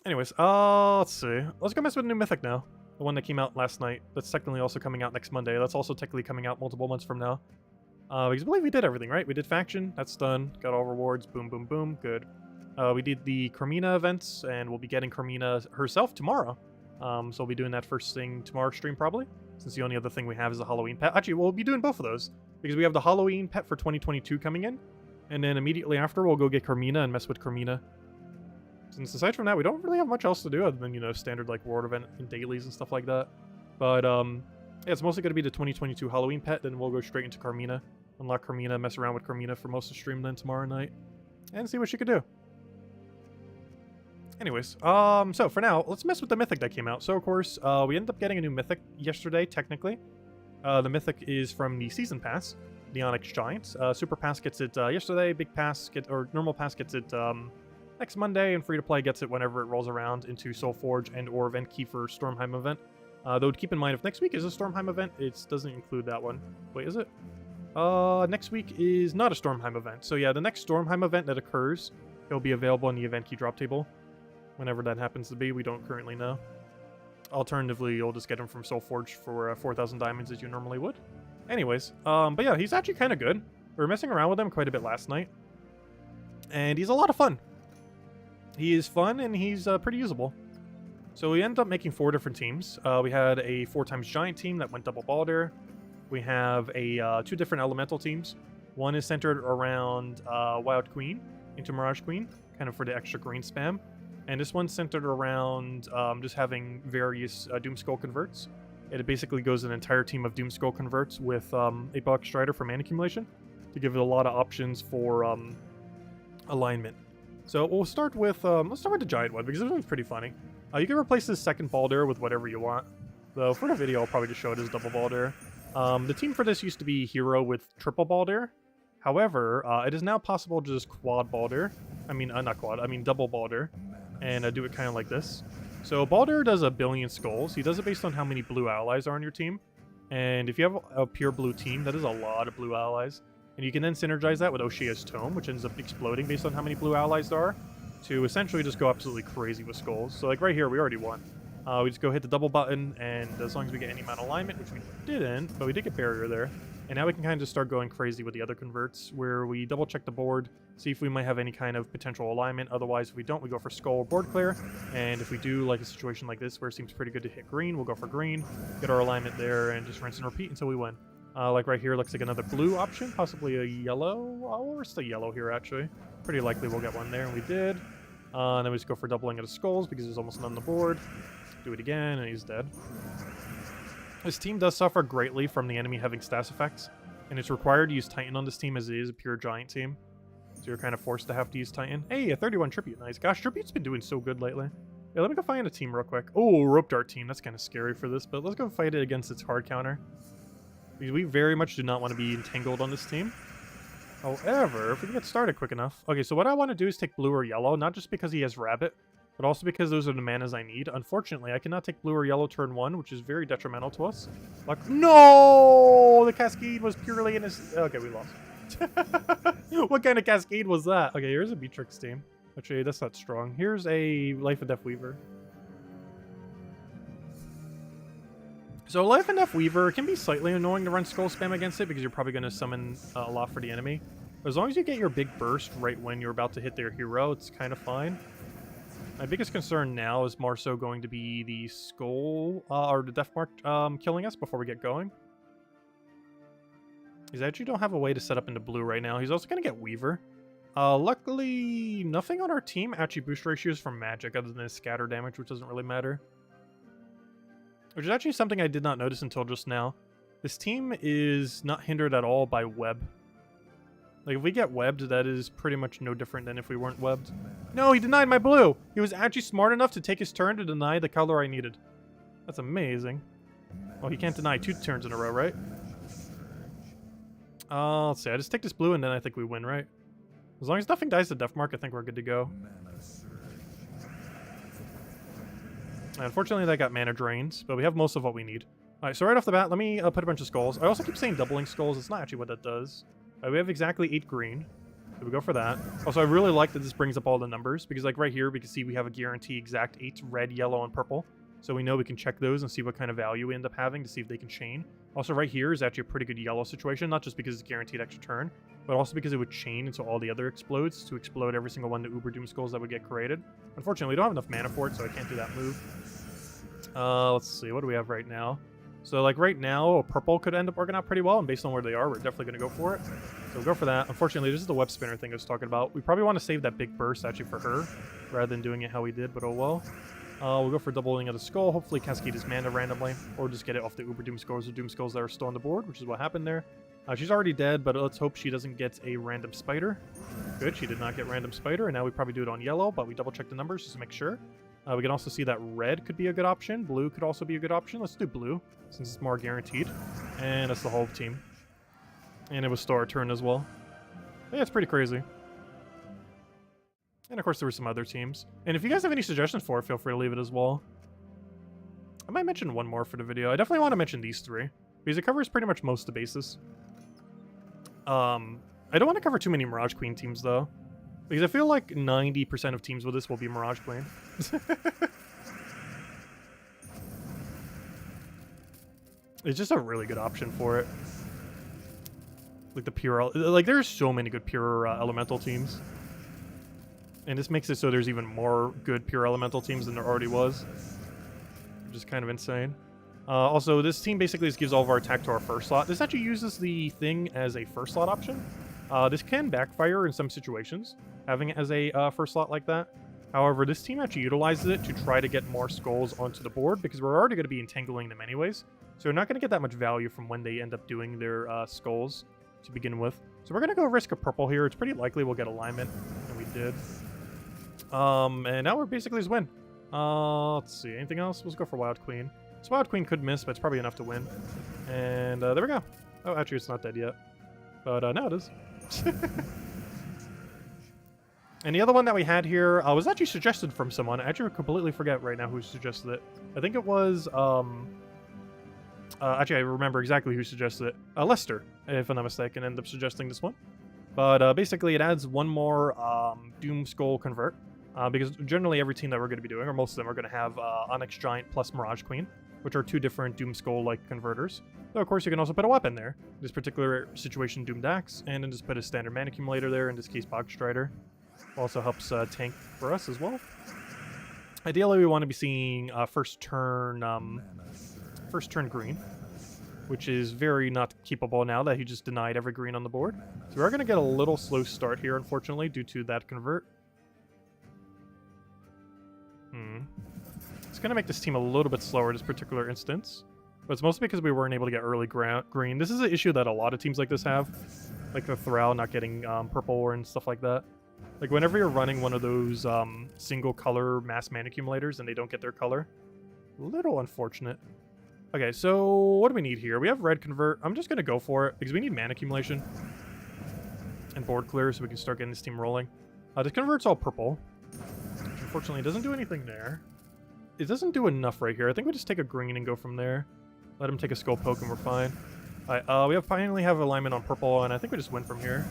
Anyways, let's see. Let's go mess with the new Mythic now. The one that came out last night. That's technically also coming out next Monday. That's also technically coming out multiple months from now. Because I believe we did everything, right? We did Faction. That's done. Got all rewards. Boom, boom, boom. Good. We did the Carmina events, and we'll be getting Carmina herself tomorrow. So we'll be doing that first thing tomorrow stream, probably. Since the only other thing we have is a Halloween pet. Actually, we'll be doing both of those. Because we have the Halloween pet for 2022 coming in. And then immediately after, we'll go get Carmina and mess with Carmina. Since aside from that, we don't really have much else to do other than, you know, standard, like, World event and dailies and stuff like that. But, yeah, it's mostly going to be the 2022 Halloween pet. Then we'll go straight into Carmina. Unlock Carmina, mess around with Carmina for most of the stream then tomorrow night. And see what she could do. Anyways, so for now, let's mess with the Mythic that came out. So, of course, we ended up getting a new Mythic yesterday, technically. The Mythic is from the Season Pass, the Onyx Giant. Super Pass gets it yesterday, Big Pass, or Normal Pass gets it next Monday, and Free-to-Play gets it whenever it rolls around into Soulforge and or Event Key for Stormheim event. Though keep in mind, if next week is a Stormheim event, it doesn't include that one. Wait, is it? Next week is not a Stormheim event. So yeah, the next Stormheim event that occurs, it'll be available in the Event Key drop table. Whenever that happens to be, we don't currently know. Alternatively, you'll just get him from Soulforge for 4,000 diamonds as you normally would. Anyways, but yeah, he's actually kind of good. We were messing around with him quite a bit last night. And he's a lot of fun. He is fun, and he's pretty usable. So we ended up making 4 different teams. We had a 4x Giant team that went double Balder. We have a 2 different Elemental teams. One is centered around Wild Queen into Mirage Queen. kind of for the extra green spam. And this one's centered around just having various Doomskull converts. It basically goes an entire team of Doomskull converts with 8-block Strider for mana accumulation to give it a lot of options for alignment. So we'll start with let's start with the giant one because this one's pretty funny. You can replace this second Baldur with whatever you want. Though for the video, I'll probably just show it as double Baldur. The team for this used to be hero with triple Baldur. However, it is now possible to just quad Baldur. I mean, not quad. I mean double Baldur, and do it kind of like this. So Baldur does 1 billion skulls. He does it based on how many blue allies are on your team. And if you have a pure blue team, that is a lot of blue allies. And you can then synergize that with Oshia's Tome, which ends up exploding based on how many blue allies there are, to essentially just go absolutely crazy with skulls. So like right here, we already won. We just go hit the double button, and as long as we get any amount of alignment, which we didn't, but we did get barrier there. And now we can kind of just start going crazy with the other converts, where we double check the board, see if we might have any kind of potential alignment. Otherwise, if we don't, we go for skull or board clear. And if we do like a situation like this, where it seems pretty good to hit green, we'll go for green, get our alignment there, and just rinse and repeat until we win. Like right here, looks like another blue option, possibly a yellow. Oh, we're still yellow here, actually. Pretty likely we'll get one there, and we did. Then we just go for doubling of the skulls, because there's almost none on the board. Do it again, and he's dead. This team does suffer greatly from the enemy having status effects, and it's required to use Titan on this team as it is a pure giant team. So you're kind of forced to have to use Titan. Hey, a 31 Tribute, nice. Gosh, Tribute's been doing so good lately. Yeah, let me go find a team real quick. Oh, Rope Dart team, that's kind of scary for this, but let's go fight it against its hard counter. Because we very much do not want to be entangled on this team. However, if we can get started quick enough. Okay, so what I want to do is take blue or yellow, not just because he has Rabbit, but also because those are the manas I need. Unfortunately, I cannot take blue or yellow turn 1, which is very detrimental to us. Like, no! The Cascade was purely in his... Okay, we lost. What kind of Cascade was that? Okay, here's a Beatrix team. Actually, that's not strong. Here's a Life and Death Weaver. So Life and Death Weaver can be slightly annoying to run Skull Spam against it, because you're probably going to summon a lot for the enemy. But as long as you get your big burst right when you're about to hit their hero, it's kind of fine. My biggest concern now is more so going to be the Skull, or the Death Mark killing us before we get going. Because I actually don't have a way to set up into blue right now. He's also going to get Weaver. Luckily, nothing on our team actually boost ratios from magic other than his scatter damage, which doesn't really matter. Which is actually something I did not notice until just now. This team is not hindered at all by web. Like, if we get webbed, that is pretty much no different than if we weren't webbed. No, he denied my blue! He was actually smart enough to take his turn to deny the color I needed. That's amazing. Oh, he can't deny 2 turns in a row, right? Let's see. I just take this blue, and then I think we win, right? As long as nothing dies to Death Mark, I think we're good to go. Unfortunately, that got mana drains, but we have most of what we need. Alright, so right off the bat, let me put a bunch of skulls. I also keep saying doubling skulls. It's not actually what that does. We have exactly 8 green, so we go for that. Also, I really like that this brings up all the numbers, because like right here, we can see we have a guarantee exact 8 red, yellow, and purple. So we know we can check those and see what kind of value we end up having to see if they can chain. Also, right here is actually a pretty good yellow situation, not just because it's guaranteed extra turn, but also because it would chain until all the other explodes to explode every single one of the Uber Doom Skulls that would get created. Unfortunately, we don't have enough mana for it, so I can't do that move. Let's see, what do we have right now? So, like, right now, a purple could end up working out pretty well, and based on where they are, we're definitely going to go for it. So we'll go for that. Unfortunately, this is the web spinner thing I was talking about. We probably want to save that big burst, actually, for her, rather than doing it how we did, but oh well. We'll go for doubling of the skull, hopefully cascade his mana randomly, or just get it off the Uber Doom Skulls or Doom Skulls that are still on the board, which is what happened there. She's already dead, but let's hope she doesn't get a random spider. Good, she did not get random spider, and now we probably do it on yellow, but we double check the numbers just to make sure. We can also see that red could be a good option. Blue could also be a good option. Let's do blue, since it's more guaranteed. And that's the whole team. And it was still our turn as well. But yeah, it's pretty crazy. And of course, there were some other teams. And if you guys have any suggestions for it, feel free to leave it as well. I might mention one more for the video. I definitely want to mention these 3, because it covers pretty much most of the bases. I don't want to cover too many Mirage Queen teams, though. Because I feel like 90% of teams with this will be Mirage Queen. It's just a really good option for it. Like the pure... Like, there's so many good pure elemental teams. And this makes it so there's even more good pure elemental teams than there already was. Which is kind of insane. Also, this team basically just gives all of our attack to our first slot. This actually uses the thing as a first slot option. This can backfire in some situations. having it as a first slot like that. However, this team actually utilizes it to try to get more skulls onto the board because we're already going to be entangling them anyways. So we're not going to get that much value from when they end up doing their skulls to begin with. So we're going to go risk a purple here. It's pretty likely we'll get alignment, and we did. And now we're basically just win. Let's see. Anything else? Let's go for Wild Queen. This Wild Queen could miss, but it's probably enough to win. And there we go. Oh, actually, it's not dead yet. But now it is. And the other one that we had here was actually suggested from someone. I actually completely forget right now who suggested it. I think it was... actually, I remember exactly who suggested it. Lester, if I'm not mistaken, ended up suggesting this one. But basically, it adds one more Doom Skull convert. Because generally every team that we're going to be doing, or most of them, are going to have Onyx Giant plus Mirage Queen, which are two different Doom Skull-like converters. Though, of course, you can also put a weapon there. In this particular situation, Doomed Axe, and then just put a standard mana accumulator there, in this case, Bog Strider. Also helps tank for us as well. Ideally, we want to be seeing first turn green, which is very not keepable now that he just denied every green on the board. So we're going to get a little slow start here, unfortunately, due to that convert. It's going to make this team a little bit slower in this particular instance. But it's mostly because we weren't able to get early green. This is an issue that a lot of teams like this have. Like the Thrall not getting purple and stuff like that. Like whenever you're running one of those single color mass mana accumulators and they don't get their color. A little unfortunate. Okay, so what do we need here? We have red convert. I'm just going to go for it because we need mana accumulation and board clear so we can start getting this team rolling. This convert's all purple, which unfortunately doesn't do anything there. It doesn't do enough right here. I think we just take a green and go from there. Let him take a skull poke and we're fine. Alright, we finally have alignment on purple, and I think we just win from here.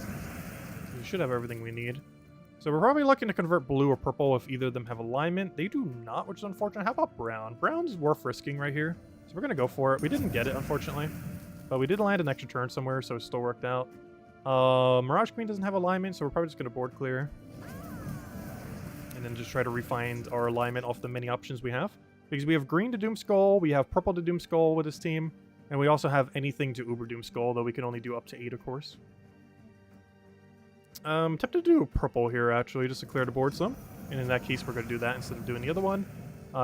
We should have everything we need. So we're probably looking to convert blue or purple if either of them have alignment. They do not, which is unfortunate. How about brown? Brown's worth risking right here. So we're going to go for it. We didn't get it, unfortunately. But we did land an extra turn somewhere, so it still worked out. Mirage Queen doesn't have alignment, so we're probably just going to board clear. And then just try to refine our alignment off the many options we have. Because we have green to Doom Skull, we have purple to Doom Skull with this team, and we also have anything to Uber Doom Skull, though we can only do up to 8, of course. Tempted to do purple here, actually, just to clear the board some. And in that case, we're going to do that instead of doing the other one.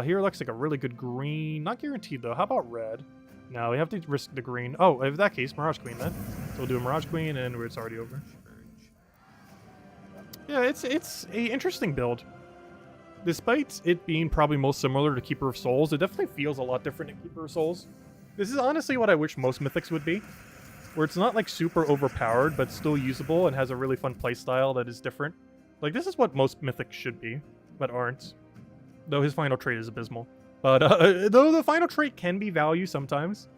Here looks like a really good green. Not guaranteed, though. How about red? No, we have to risk the green. Oh, in that case, Mirage Queen, then. So we'll do a Mirage Queen, and it's already over. Yeah, it's a interesting build. Despite it being probably most similar to Keeper of Souls, it definitely feels a lot different than Keeper of Souls. This is honestly what I wish most Mythics would be. Where it's not like super overpowered, but still usable and has a really fun playstyle that is different. Like, this is what most Mythics should be, but aren't. Though his final trait is abysmal. But, though the final trait can be value sometimes,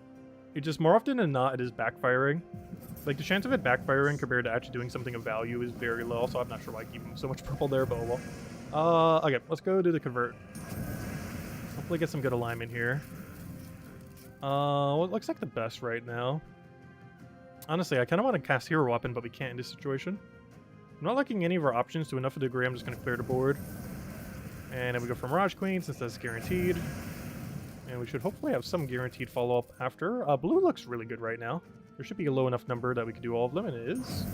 it just more often than not, it is backfiring. Like, the chance of it backfiring compared to actually doing something of value is very low, so I'm not sure why I keep him so much purple there, but oh well. Okay, let's go do the convert. Hopefully get some good alignment here. Well, it looks like the best right now. Honestly, I kind of want to cast Hero Weapon, but we can't in this situation. I'm not liking any of our options to enough of a degree. I'm just going to clear the board. And then we go for Mirage Queen, since that's guaranteed. And we should hopefully have some guaranteed follow-up after. Blue looks really good right now. There should be a low enough number that we can do all of them, and it is.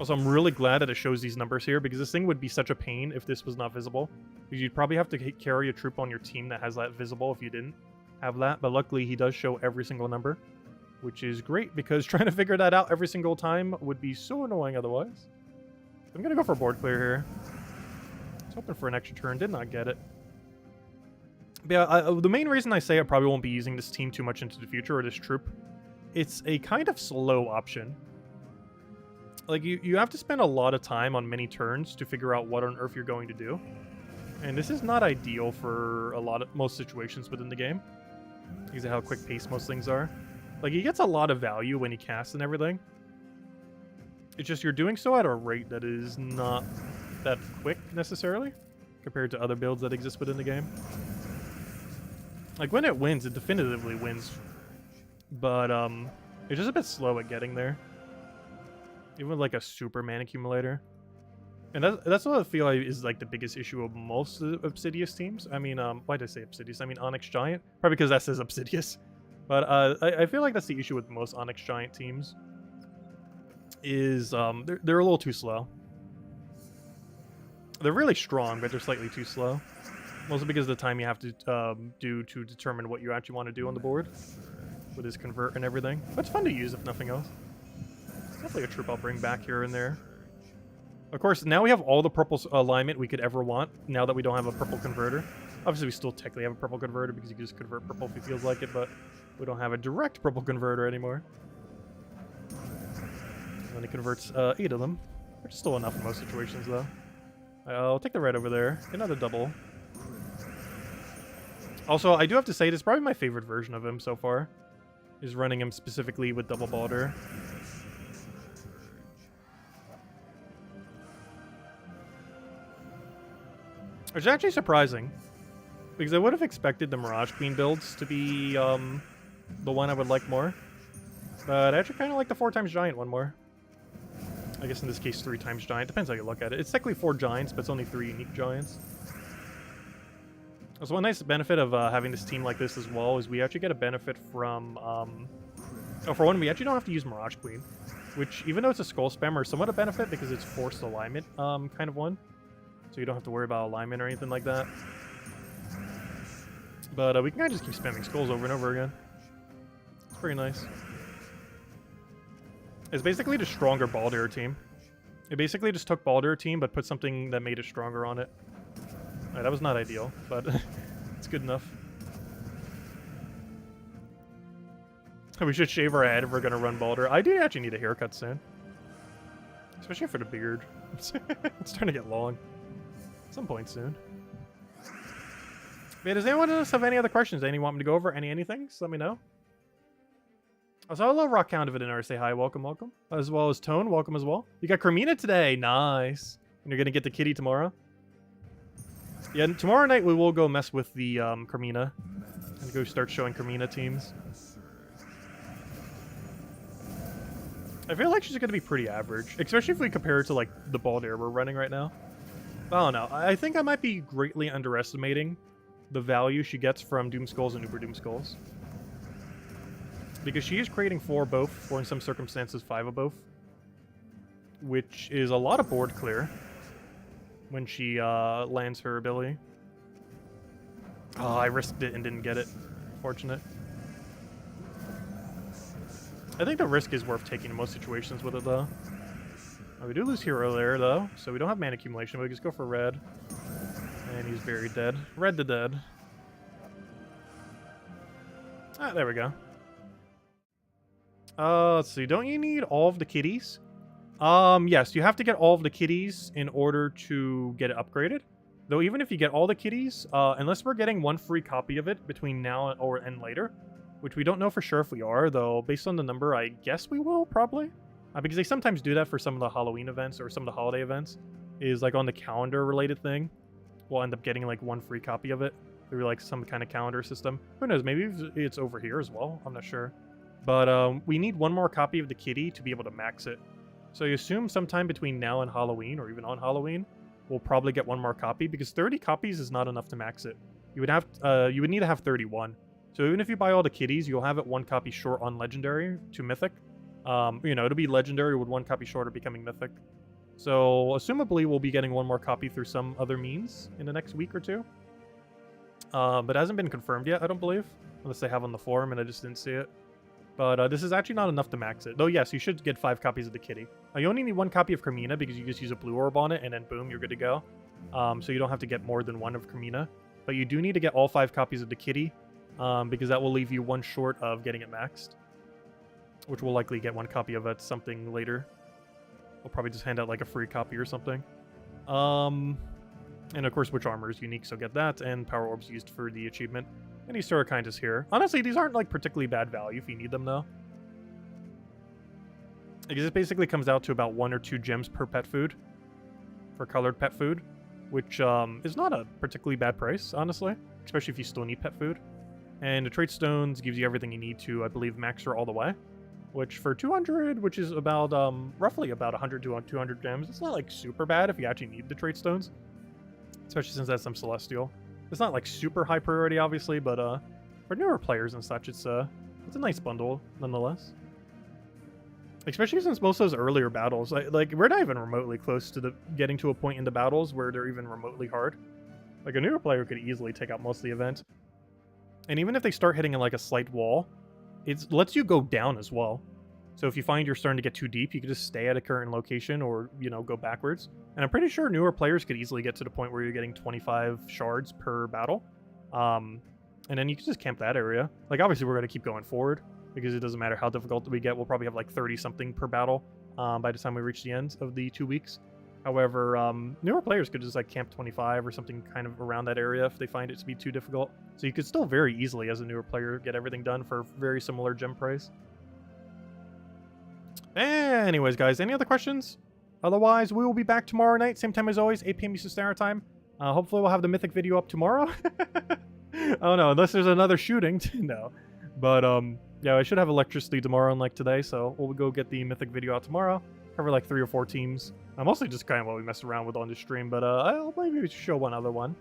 Also, I'm really glad that it shows these numbers here, because this thing would be such a pain if this was not visible. Because you'd probably have to carry a troop on your team that has that visible if you didn't have that. But luckily, he does show every single number, which is great, because trying to figure that out every single time would be so annoying otherwise. I'm going to go for board clear here. I was hoping for an extra turn, did not get it. But yeah, the main reason I say I probably won't be using this team too much into the future, or this troop, it's a kind of slow option. Like, you have to spend a lot of time on many turns to figure out what on earth you're going to do. And this is not ideal for most situations within the game, because of how quick paced most things are. Like, he gets a lot of value when he casts and everything. It's just you're doing so at a rate that is not that quick, necessarily, compared to other builds that exist within the game. Like, when it wins, it definitively wins. But, it's just a bit slow at getting there. Even with, like, a super mana accumulator. And that's what I feel like is, like, the biggest issue of most of the Obsidious teams. I mean, why did I say Obsidious? I mean Onyx Giant. Probably because that says Obsidious. But, I feel like that's the issue with most Onyx Giant teams. Is, they're a little too slow. They're really strong, but they're slightly too slow. Mostly because of the time you have to do to determine what you actually want to do on the board. With his convert and everything. But it's fun to use if nothing else. It's definitely a troop I'll bring back here and there. Of course, now we have all the purple alignment we could ever want, now that we don't have a purple converter. Obviously, we still technically have a purple converter because you can just convert purple if he feels like it, but we don't have a direct purple converter anymore. And then he converts 8 of them, which is still enough in most situations, though. I'll take the red over there. Get another double. Also, I do have to say, this is probably my favorite version of him so far. Is running him specifically with double Balder. Which is actually surprising. Because I would have expected the Mirage Queen builds to be the one I would like more. But I actually kind of like the 4x Giant one more. I guess in this case 3x Giant. Depends how you look at it. It's technically 4 Giants, but it's only 3 unique Giants. So one nice benefit of having this team like this as well is we actually get a benefit from... oh, for one, we actually don't have to use Mirage Queen. Which, even though it's a Skull Spammer, is somewhat a benefit because it's forced alignment kind of one. So you don't have to worry about alignment or anything like that. But we can kind of just keep spamming skulls over and over again. It's pretty nice. It's basically the stronger Baldur team. It basically just took Baldur team, but put something that made it stronger on it. Right, that was not ideal, but it's good enough. We should shave our head if we're going to run Baldur. I do actually need a haircut soon. Especially for the beard. It's starting to get long. At some point soon. But does anyone else have any other questions? Any want me to go over? Anything? Just let me know. Also, hello, Rock Count of it in our say hi. Welcome, welcome. As well as Tone, welcome as well. You got Carmina today. Nice. And you're going to get the kitty tomorrow. Yeah, and tomorrow night we will go mess with the Carmina. And go start showing Carmina teams. I feel like she's going to be pretty average. Especially if we compare her to, like, the Baldur we're running right now. I don't know. I think I might be greatly underestimating the value she gets from Doom Skulls and Uber Doom Skulls. Because she is creating 4 of both, or in some circumstances 5 of both. Which is a lot of board clear when she lands her ability. Oh, I risked it and didn't get it. Fortunate. I think the risk is worth taking in most situations with it, though. We do lose hero there, though, so we don't have mana accumulation, but we just go for red. And he's very dead. Red to dead. Ah, there we go. Let's see. Don't you need all of the kitties? Yes, you have to get all of the kitties in order to get it upgraded. Though even if you get all the kitties, unless we're getting 1 free copy of it between now and later, which we don't know for sure if we are, though based on the number, I guess we will, probably. Because they sometimes do that for some of the Halloween events or some of the holiday events, is like on the calendar related thing. We'll end up getting like 1 free copy of it through like some kind of calendar system. Who knows, maybe it's over here as well, I'm not sure. But we need 1 more copy of the kitty to be able to max it. So you assume sometime between now and Halloween, or even on Halloween, we'll probably get 1 more copy, because 30 copies is not enough to max it. You would need to have 31. So even if you buy all the kitties, you'll have it 1 copy short on Legendary to Mythic. You know, it'll be Legendary with 1 copy short of becoming Mythic. So, assumably, we'll be getting 1 more copy through some other means in the next week or 2. But it hasn't been confirmed yet, I don't believe. Unless they have on the forum and I just didn't see it. But this is actually not enough to max it. Though, yes, you should get 5 copies of the kitty. You only need 1 copy of Carmina because you just use a blue orb on it and then boom, you're good to go. So you don't have to get more than 1 of Carmina. But you do need to get all 5 copies of the kitty. Because that will leave you 1 short of getting it maxed. Which we'll likely get 1 copy of at something later. We'll probably just hand out like a free copy or something. And of course, Witch Armor is unique, so get that. And Power Orbs used for the achievement. And Easter Kind is here. Honestly, these aren't like particularly bad value if you need them, though. Because it basically comes out to about 1 or 2 gems per pet food. For colored pet food. Which is not a particularly bad price, honestly. Especially if you still need pet food. And the Trait Stones gives you everything you need to, I believe, max her all the way. Which for 200, which is about, roughly about 100 to 200 gems, it's not like super bad if you actually need the Trait Stones. Especially since that's some Celestial. It's not like super high priority, obviously, but for newer players and such, it's a nice bundle, nonetheless. Especially since most of those earlier battles, like we're not even remotely close to getting to a point in the battles where they're even remotely hard. Like a newer player could easily take out most of the event. And even if they start hitting like a slight wall, it lets you go down as well. So if you find you're starting to get too deep, you can just stay at a current location or, you know, go backwards. And I'm pretty sure newer players could easily get to the point where you're getting 25 shards per battle. And then you can just camp that area. Like, obviously, we're going to keep going forward because it doesn't matter how difficult we get. We'll probably have like 30-something per battle by the time we reach the end of the 2 weeks. However, newer players could just like camp 25 or something kind of around that area if they find it to be too difficult. So you could still very easily, as a newer player, get everything done for very similar gem price. Anyways, guys, any other questions? Otherwise, we will be back tomorrow night, same time as always, 8 p.m. Eastern Standard Time. Hopefully we'll have the Mythic video up tomorrow. Oh no, unless there's another shooting. No. But, yeah, I should have electricity tomorrow, unlike today, so we'll go get the Mythic video out tomorrow. Cover like 3 or 4 teams. Mostly just kind of what we messed around with on the stream, but I'll maybe show one other one.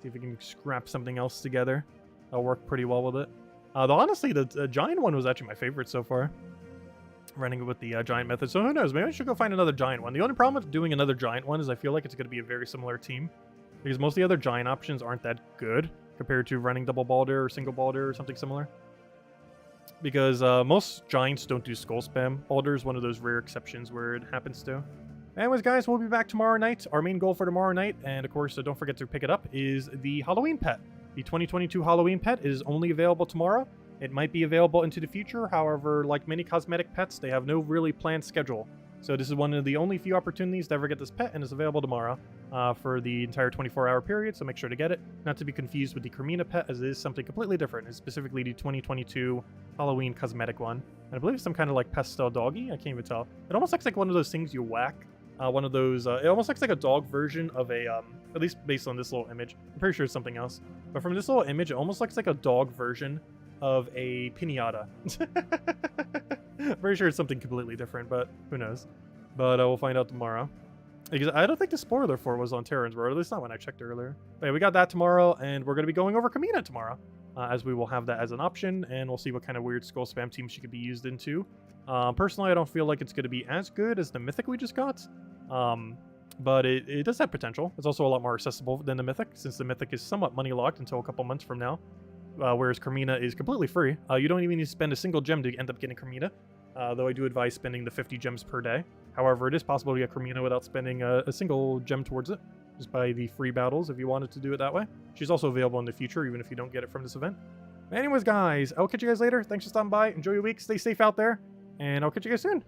See if we can scrap something else together. I'll work pretty well with it. Though honestly, the giant one was actually my favorite so far. Running it with the giant method, so who knows, maybe I should go find another giant one. The only problem with doing another giant one is I feel like it's going to be a very similar team, because most of the other giant options aren't that good compared to running double balder or single balder or something similar. Because most giants don't do skull spam. Balder is one of those rare exceptions where it happens to. Anyways, guys, we'll be back tomorrow night. Our main goal for tomorrow night, and of course, don't forget to pick it up, is the Halloween pet. The 2022 Halloween pet is only available tomorrow. It might be available into the future. However, like many cosmetic pets, they have no really planned schedule. So this is one of the only few opportunities to ever get this pet, and it's available tomorrow for the entire 24-hour period, so make sure to get it. Not to be confused with the Carmina pet, as it is something completely different. It's specifically the 2022 Halloween cosmetic one. And I believe it's some kind of like pastel doggy. I can't even tell. It almost looks like one of those things you whack. One of those, it almost looks like a dog version of a, at least based on this little image. I'm pretty sure it's something else. But from this little image, it almost looks like a dog version of a piñata. Pretty sure it's something completely different, but who knows. But we'll find out tomorrow. Because I don't think the spoiler for it was on Terran's World, at least not when I checked earlier. But yeah, we got that tomorrow, and we're going to be going over Carmina tomorrow, as we will have that as an option, and we'll see what kind of weird skull spam team she could be used into. Personally, I don't feel like it's going to be as good as the Mythic we just got. But it does have potential. It's also a lot more accessible than the Mythic, since the Mythic is somewhat money locked until a couple months from now. Whereas Carmina is completely free. You don't even need to spend a single gem to end up getting Carmina, though I do advise spending the 50 gems per day. However, it is possible to get Carmina without spending a single gem towards it, just by the free battles if you wanted to do it that way. She's also available in the future, even if you don't get it from this event. Anyways, guys, I'll catch you guys later. Thanks for stopping by. Enjoy your week. Stay safe out there, and I'll catch you guys soon.